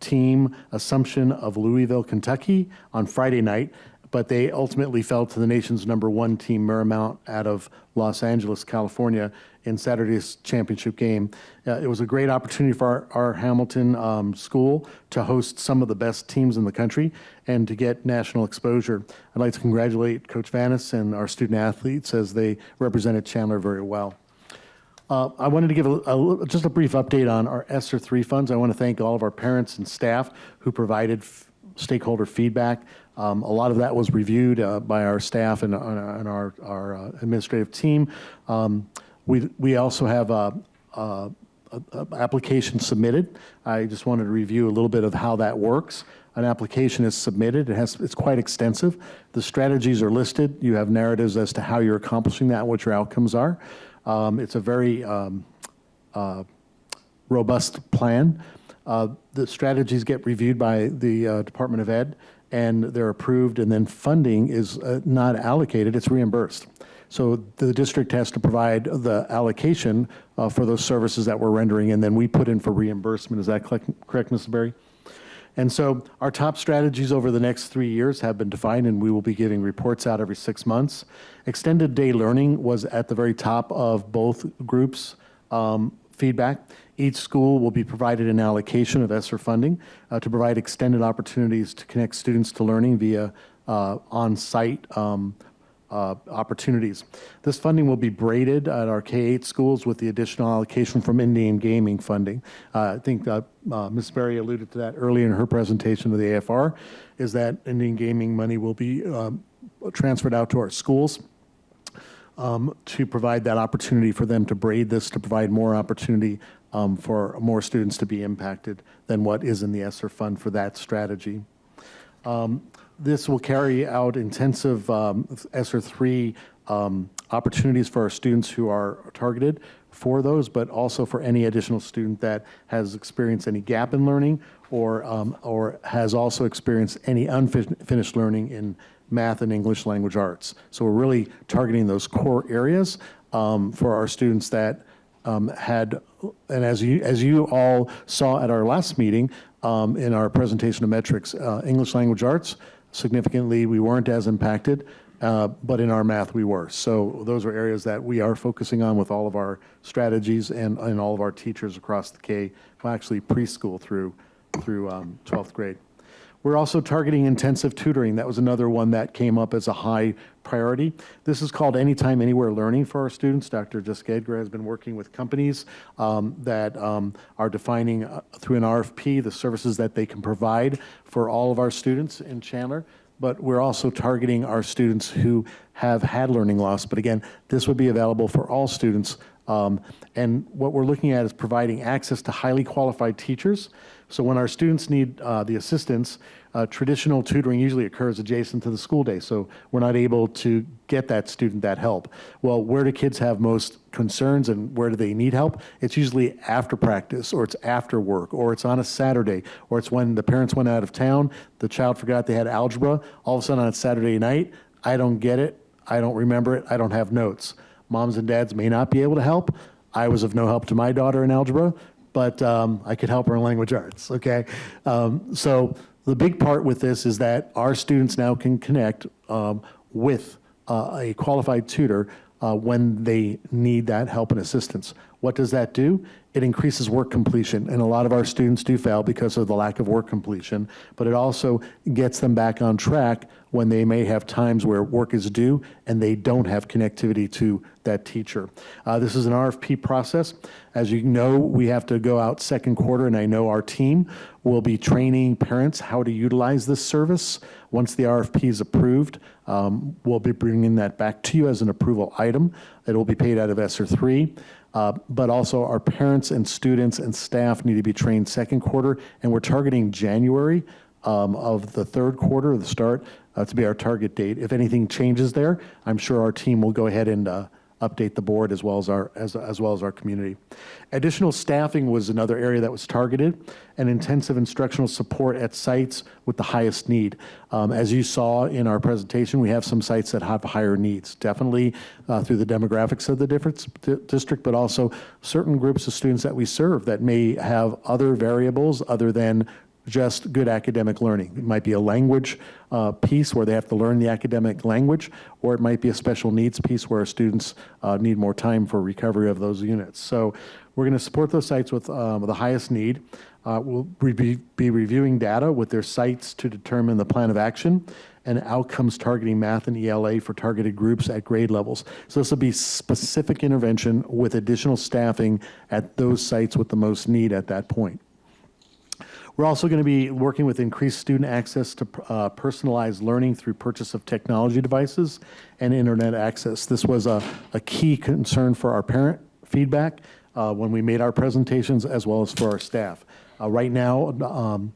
team, Assumption of Louisville, Kentucky, on Friday night, but they ultimately fell to the nation's #1 team, Marymount, out of Los Angeles, California, in Saturday's championship game. It was a great opportunity for our Hamilton school to host some of the best teams in the country and to get national exposure. I'd like to congratulate Coach Vanis and our student athletes as they represented Chandler very well. I wanted to give just a brief update on our ESSER III funds. I want to thank all of our parents and staff who provided stakeholder feedback. A lot of that was reviewed by our staff and our administrative team. We also have an application submitted. I just wanted to review a little bit of how that works. An application is submitted. It's quite extensive. The strategies are listed. You have narratives as to how you're accomplishing that, what your outcomes are. It's a very robust plan. The strategies get reviewed by the Department of Ed, and they're approved, and then funding is not allocated, it's reimbursed. So the district has to provide the allocation for those services that we're rendering, and then we put in for reimbursement. Is that correct, Mrs. Berry? And so our top strategies over the next 3 years have been defined, and we will be giving reports out every 6 months. Extended day learning was at the very top of both groups' feedback. Each school will be provided an allocation of ESSER funding to provide extended opportunities to connect students to learning via on-site opportunities. This funding will be braided at our K-8 schools with the additional allocation from Indian gaming funding. I think Ms. Berry alluded to that earlier in her presentation of the AFR, is that Indian gaming money will be transferred out to our schools to provide that opportunity for them to braid this, to provide more opportunity for more students to be impacted than what is in the ESSER fund for that strategy. This will carry out intensive ESSER III opportunities for our students who are targeted for those, but also for any additional student that has experienced any gap in learning or has also experienced any unfinished learning in math and English language arts. So we're really targeting those core areas for our students that had, and as you all saw at our last meeting in our presentation of metrics, English language arts, significantly, we weren't as impacted, but in our math, we were. So those are areas that we are focusing on with all of our strategies and all of our teachers across the K, well, actually preschool through 12th grade. We're also targeting intensive tutoring. That was another one that came up as a high priority. This is called Anytime, Anywhere Learning for our students. Dr. Jessica Edgar has been working with companies that are defining through an RFP the services that they can provide for all of our students in Chandler. But we're also targeting our students who have had learning loss. But again, this would be available for all students. And what we're looking at is providing access to highly qualified teachers. So when our students need the assistance, traditional tutoring usually occurs adjacent to the school day, so we're not able to get that student that help. Well, where do kids have most concerns and where do they need help? It's usually after practice, or it's after work, or it's on a Saturday, or it's when the parents went out of town, the child forgot they had algebra, all of a sudden on a Saturday night, I don't get it, I don't remember it, I don't have notes. Moms and dads may not be able to help. I was of no help to my daughter in algebra, but I could help her in language arts, okay? So the big part with this is that our students now can connect with a qualified tutor when they need that help and assistance. What does that do? It increases work completion, and a lot of our students do fail because of the lack of work completion, but it also gets them back on track when they may have times where work is due and they don't have connectivity to that teacher. This is an RFP process. As you know, we have to go out second quarter, and I know our team will be training parents how to utilize this service. Once the RFP is approved, we'll be bringing that back to you as an approval item. It will be paid out of ESSER III. But also our parents and students and staff need to be trained second quarter, and we're targeting January of the third quarter, the start, to be our target date. If anything changes there, I'm sure our team will go ahead and update the board as well as our community. Additional staffing was another area that was targeted, and intensive instructional support at sites with the highest need. As you saw in our presentation, we have some sites that have higher needs, definitely through the demographics of the different district, but also certain groups of students that we serve that may have other variables other than just good academic learning. It might be a language piece where they have to learn the academic language, or it might be a special needs piece where students need more time for recovery of those units. So we're going to support those sites with the highest need. We'll be reviewing data with their sites to determine the plan of action and outcomes targeting math and ELA for targeted groups at grade levels. So this will be specific intervention with additional staffing at those sites with the most need at that point. We're also going to be working with increased student access to personalized learning through purchase of technology devices and internet access. This was a key concern for our parent feedback when we made our presentations, as well as for our staff. Right now,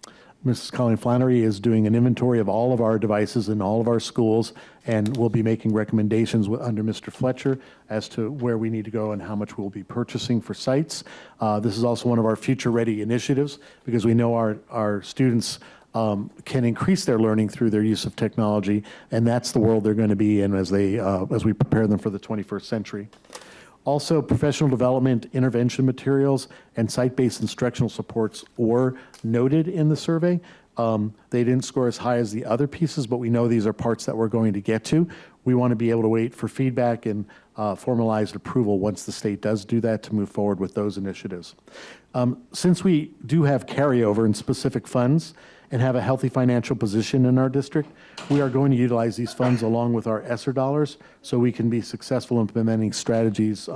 Mrs. Colleen Flannery is doing an inventory of all of our devices in all of our schools, and we'll be making recommendations under Mr. Fletcher as to where we need to go and how much we'll be purchasing for sites. This is also one of our future-ready initiatives, because we know our students can increase their learning through their use of technology, and that's the world they're going to be in as we prepare them for the 21st century. Also, professional development, intervention materials, and site-based instructional supports were noted in the survey. They didn't score as high as the other pieces, but we know these are parts that we're going to get to. We want to be able to wait for feedback and formalized approval once the state does do that to move forward with those initiatives. Since we do have carryover in specific funds and have a healthy financial position in our district, we are going to utilize these funds along with our ESSER dollars so we can be successful implementing strategies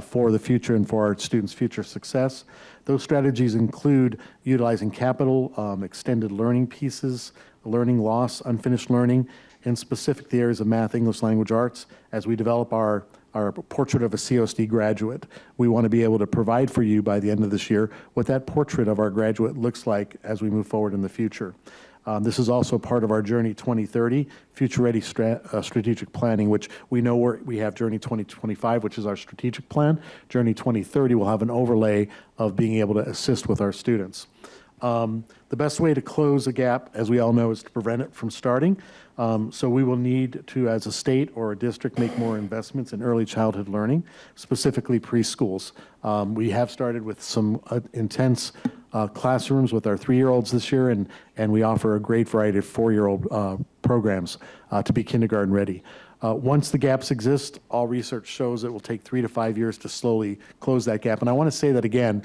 for the future and for our students' future success. Those strategies include utilizing capital, extended learning pieces, learning loss, unfinished learning, and specific the areas of math, English language arts as we develop our portrait of a COSD graduate. We want to be able to provide for you by the end of this year what that portrait of our graduate looks like as we move forward in the future. This is also part of our Journey 2030 Future Ready strategic planning, which we know we have Journey 2025, which is our strategic plan. Journey 2030 will have an overlay of being able to assist with our students. The best way to close a gap, as we all know, is to prevent it from starting. So we will need to, as a state or a district, make more investments in early childhood learning, specifically preschools. We have started with some intense classrooms with our 3-year-olds this year, and we offer a great variety of 4-year-old programs to be kindergarten ready. Once the gaps exist, all research shows it will take 3 to 5 years to slowly close that gap. And I want to say that again,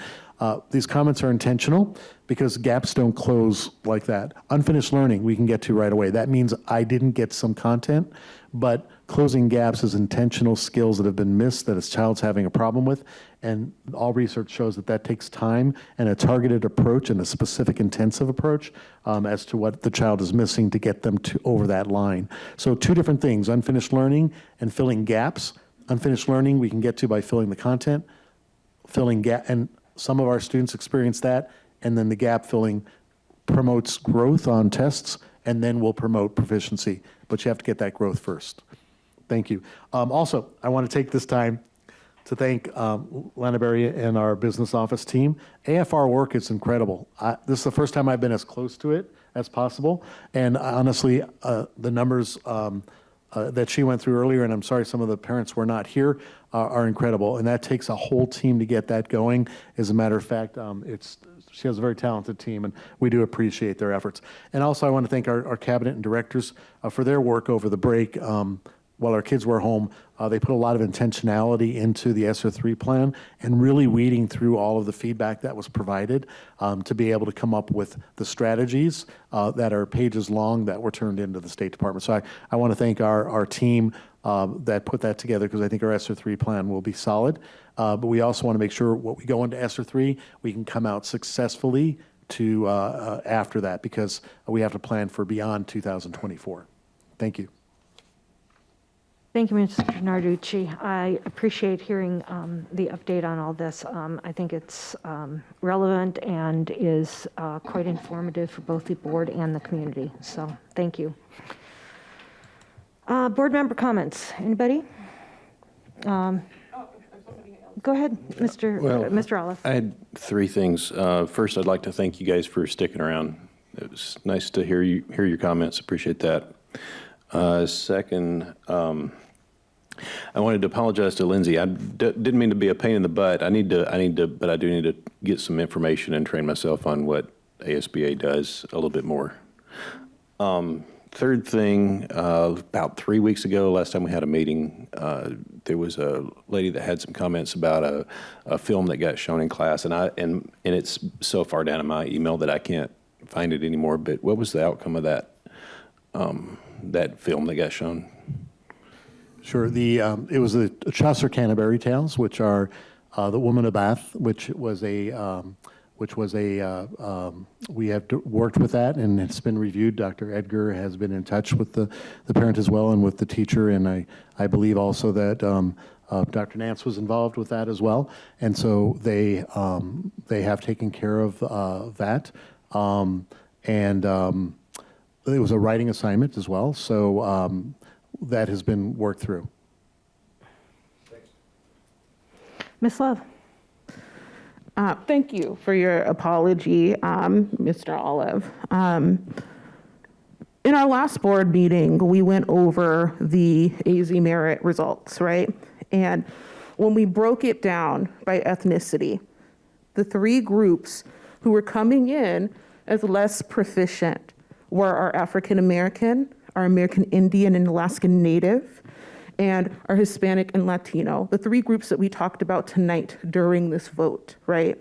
these comments are intentional because gaps don't close like that. Unfinished learning we can get to right away. That means I didn't get some content, but closing gaps is intentional skills that have been missed that a child's having a problem with. And all research shows that that takes time and a targeted approach and a specific intensive approach as to what the child is missing to get them to over that line. So 2 different things, unfinished learning and filling gaps. Unfinished learning we can get to by filling the content, filling gap, and some of our students experience that, and then the gap filling promotes growth on tests and then will promote proficiency. But you have to get that growth first. Thank you. Also, I want to take this time to thank Lana Berry and our business office team. AFR work is incredible. This is the first time I've been as close to it as possible. And honestly, the numbers that she went through earlier, and I'm sorry some of the parents were not here, are incredible. And that takes a whole team to get that going. As a matter of fact, she has a very talented team, and we do appreciate their efforts. And also I want to thank our cabinet and directors for their work over the break. While our kids were home, they put a lot of intentionality into the ESSER 3 plan and really weeding through all of the feedback that was provided to be able to come up with the strategies that are pages long that were turned into the State Department. So I want to thank our team that put that together, because I think our ESSER 3 plan will be solid. But we also want to make sure what we go into ESSER 3, we can come out successfully to after that, because we have to plan for beyond 2024. Thank you. Thank you, Mr. Narducci. I appreciate hearing the update on all this. I think it's relevant and is quite informative for both the board and the community. So thank you. Board member comments. Anybody? Go ahead, Mr. Olive. I had 3 things. First, I'd like to thank you guys for sticking around. It was nice to hear your comments. Appreciate that. Second, I wanted to apologize to Lindsay. I didn't mean to be a pain in the butt. But I do need to get some information and train myself on what ASBA does a little bit more. Third thing, about 3 weeks ago, last time we had a meeting, there was a lady that had some comments about a film that got shown in class, and it's so far down in my email that I can't find it anymore. But what was the outcome of that that film that got shown? Sure. It was the Chaucer Canterbury Tales, which are The Woman of Bath, which was a we have worked with that, and it's been reviewed. Dr. Edgar has been in touch with the parent as well and with the teacher, and I believe also that Dr. Nance was involved with that as well. And so they have taken care of that. It was a writing assignment as well, so that has been worked through. Ms. Love. Thank you for your apology, Mr. Olive. In our last board meeting, we went over the AZ Merit results, right? And when we broke it down by ethnicity, the three groups who were coming in as less proficient were our African American, our American Indian and Alaskan Native, and our Hispanic and Latino, the three groups that we talked about tonight during this vote, right?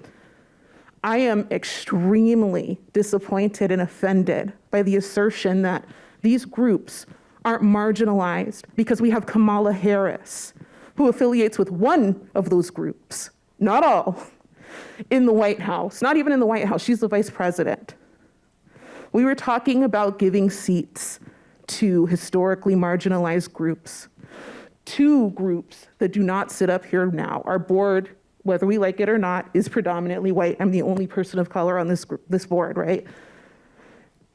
I am extremely disappointed and offended by the assertion that these groups aren't marginalized because we have Kamala Harris, who affiliates with one of those groups, not all, in the White House. Not even in the White House, she's the vice president. We were talking about giving seats to historically marginalized groups. Two groups that do not sit up here now. Our board, whether we like it or not, is predominantly white. I'm the only person of color on this board, right?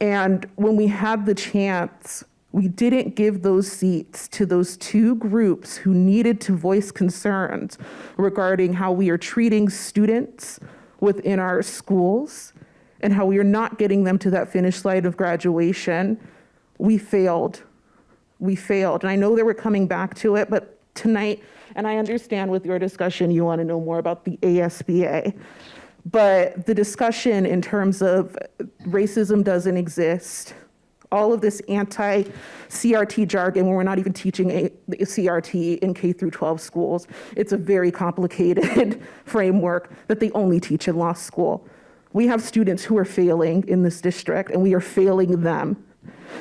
And when we had the chance, we didn't give those seats to those two groups who needed to voice concerns regarding how we are treating students within our schools and how we are not getting them to that finish line of graduation. We failed. And I know that we're coming back to it, but tonight, and I understand with your discussion, you want to know more about the ASBA, but the discussion in terms of racism doesn't exist, all of this anti-CRT jargon when we're not even teaching CRT in K through 12 schools, it's a very complicated framework that they only teach in law school. We have students who are failing in this district, and we are failing them.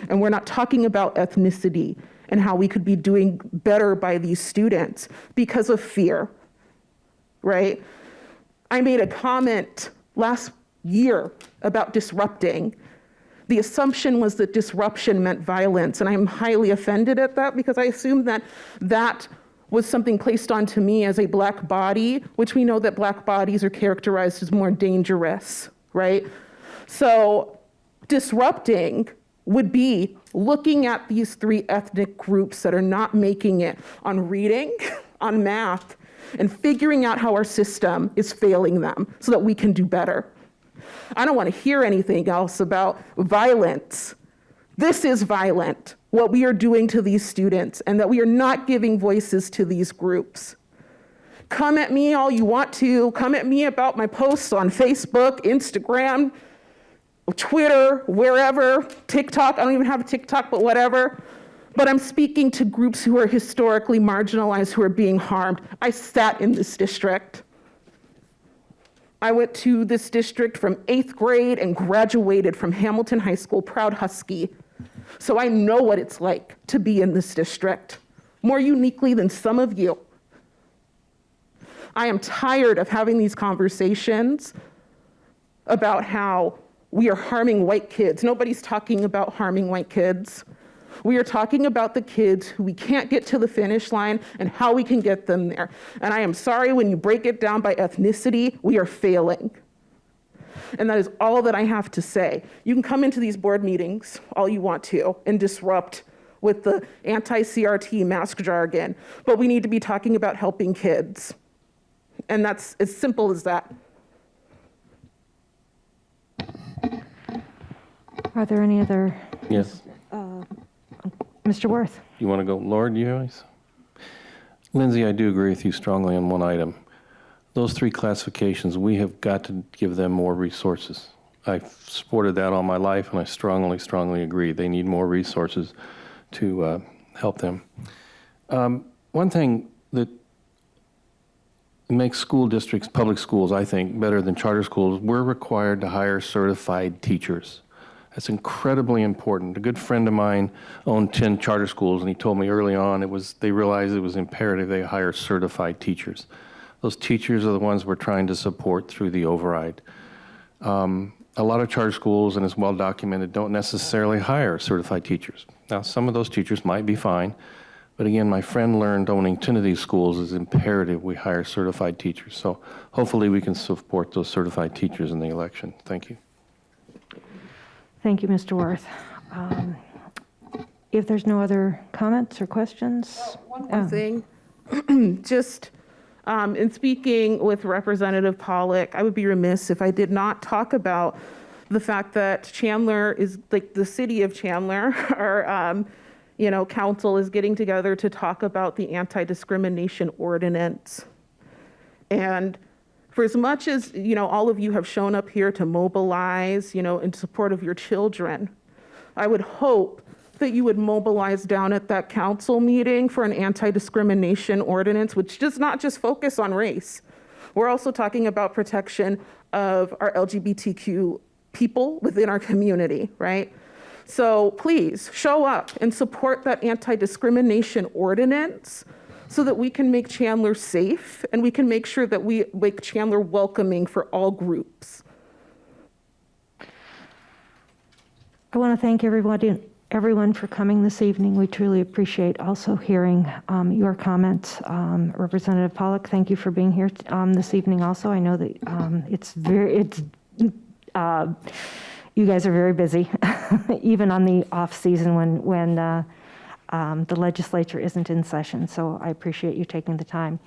And we're not talking about ethnicity and how we could be doing better by these students because of fear, right? I made a comment last year about disrupting. The assumption was that disruption meant violence, and I'm highly offended at that because I assumed that that was something placed onto me as a black body, which we know that black bodies are characterized as more dangerous, right? So disrupting would be looking at these three ethnic groups that are not making it on reading, on math, and figuring out how our system is failing them so that we can do better. I don't want to hear anything else about violence. This is violent, what we are doing to these students, and that we are not giving voices to these groups. Come at me all you want to. Come at me about my posts on Facebook, Instagram, Twitter, wherever, TikTok. I don't even have a TikTok, but whatever. But I'm speaking to groups who are historically marginalized, who are being harmed. I sat in this district. I went to this district from 8th grade and graduated from Hamilton High School, proud Husky. So I know what it's like to be in this district, more uniquely than some of you. I am tired of having these conversations about how we are harming white kids. Nobody's talking about harming white kids. We are talking about the kids who we can't get to the finish line and how we can get them there. And I am sorry, when you break it down by ethnicity, we are failing. And that is all that I have to say. You can come into these board meetings all you want to and disrupt with the anti-CRT mask jargon, but we need to be talking about helping kids. And that's as simple as that. Are there any other? Yes. Mr. Worth. You want to go, Lord, you guys? Lindsay, I do agree with you strongly on one item. Those three classifications, we have got to give them more resources. I've supported that all my life, and I strongly, strongly agree. They need more resources to help them. One thing that makes school districts, public schools, I think, better than charter schools, we're required to hire certified teachers. That's incredibly important. A good friend of mine owned 10 charter schools, and he told me early on they realized it was imperative they hire certified teachers. Those teachers are the ones we're trying to support through the override. A lot of charter schools, and it's well documented, don't necessarily hire certified teachers. Now, some of those teachers might be fine, but again, my friend learned owning 10 of these schools is imperative we hire certified teachers. So hopefully we can support those certified teachers in the election. Thank you. Thank you, Mr. Worth. If there's no other comments or questions? One more thing. Just in speaking with Representative Pollack, I would be remiss if I did not talk about the fact that Chandler is, like the city of Chandler, our council is getting together to talk about the anti-discrimination ordinance. And for as much as, all of you have shown up here to mobilize, in support of your children, I would hope that you would mobilize down at that council meeting for an anti-discrimination ordinance, which does not just focus on race. We're also talking about protection of our LGBTQ people within our community, right? So please show up and support that anti-discrimination ordinance so that we can make Chandler safe and we can make sure that we make Chandler welcoming for all groups. I want to thank everyone for coming this evening. We truly appreciate also hearing your comments. Representative Pollack, thank you for being here this evening also. I know that you guys are very busy, even on the off season when the legislature isn't in session. So I appreciate you taking the time.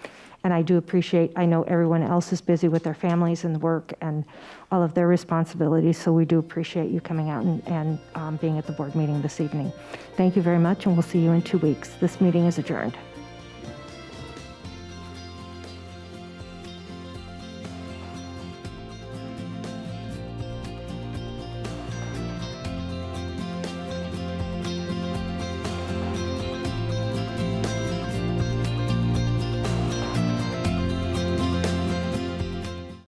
And I do appreciate, I know everyone else is busy with their families and work and all of their responsibilities. So we do appreciate you coming out and being at the board meeting this evening. Thank you very much, and we'll see you in 2 weeks. This meeting is adjourned.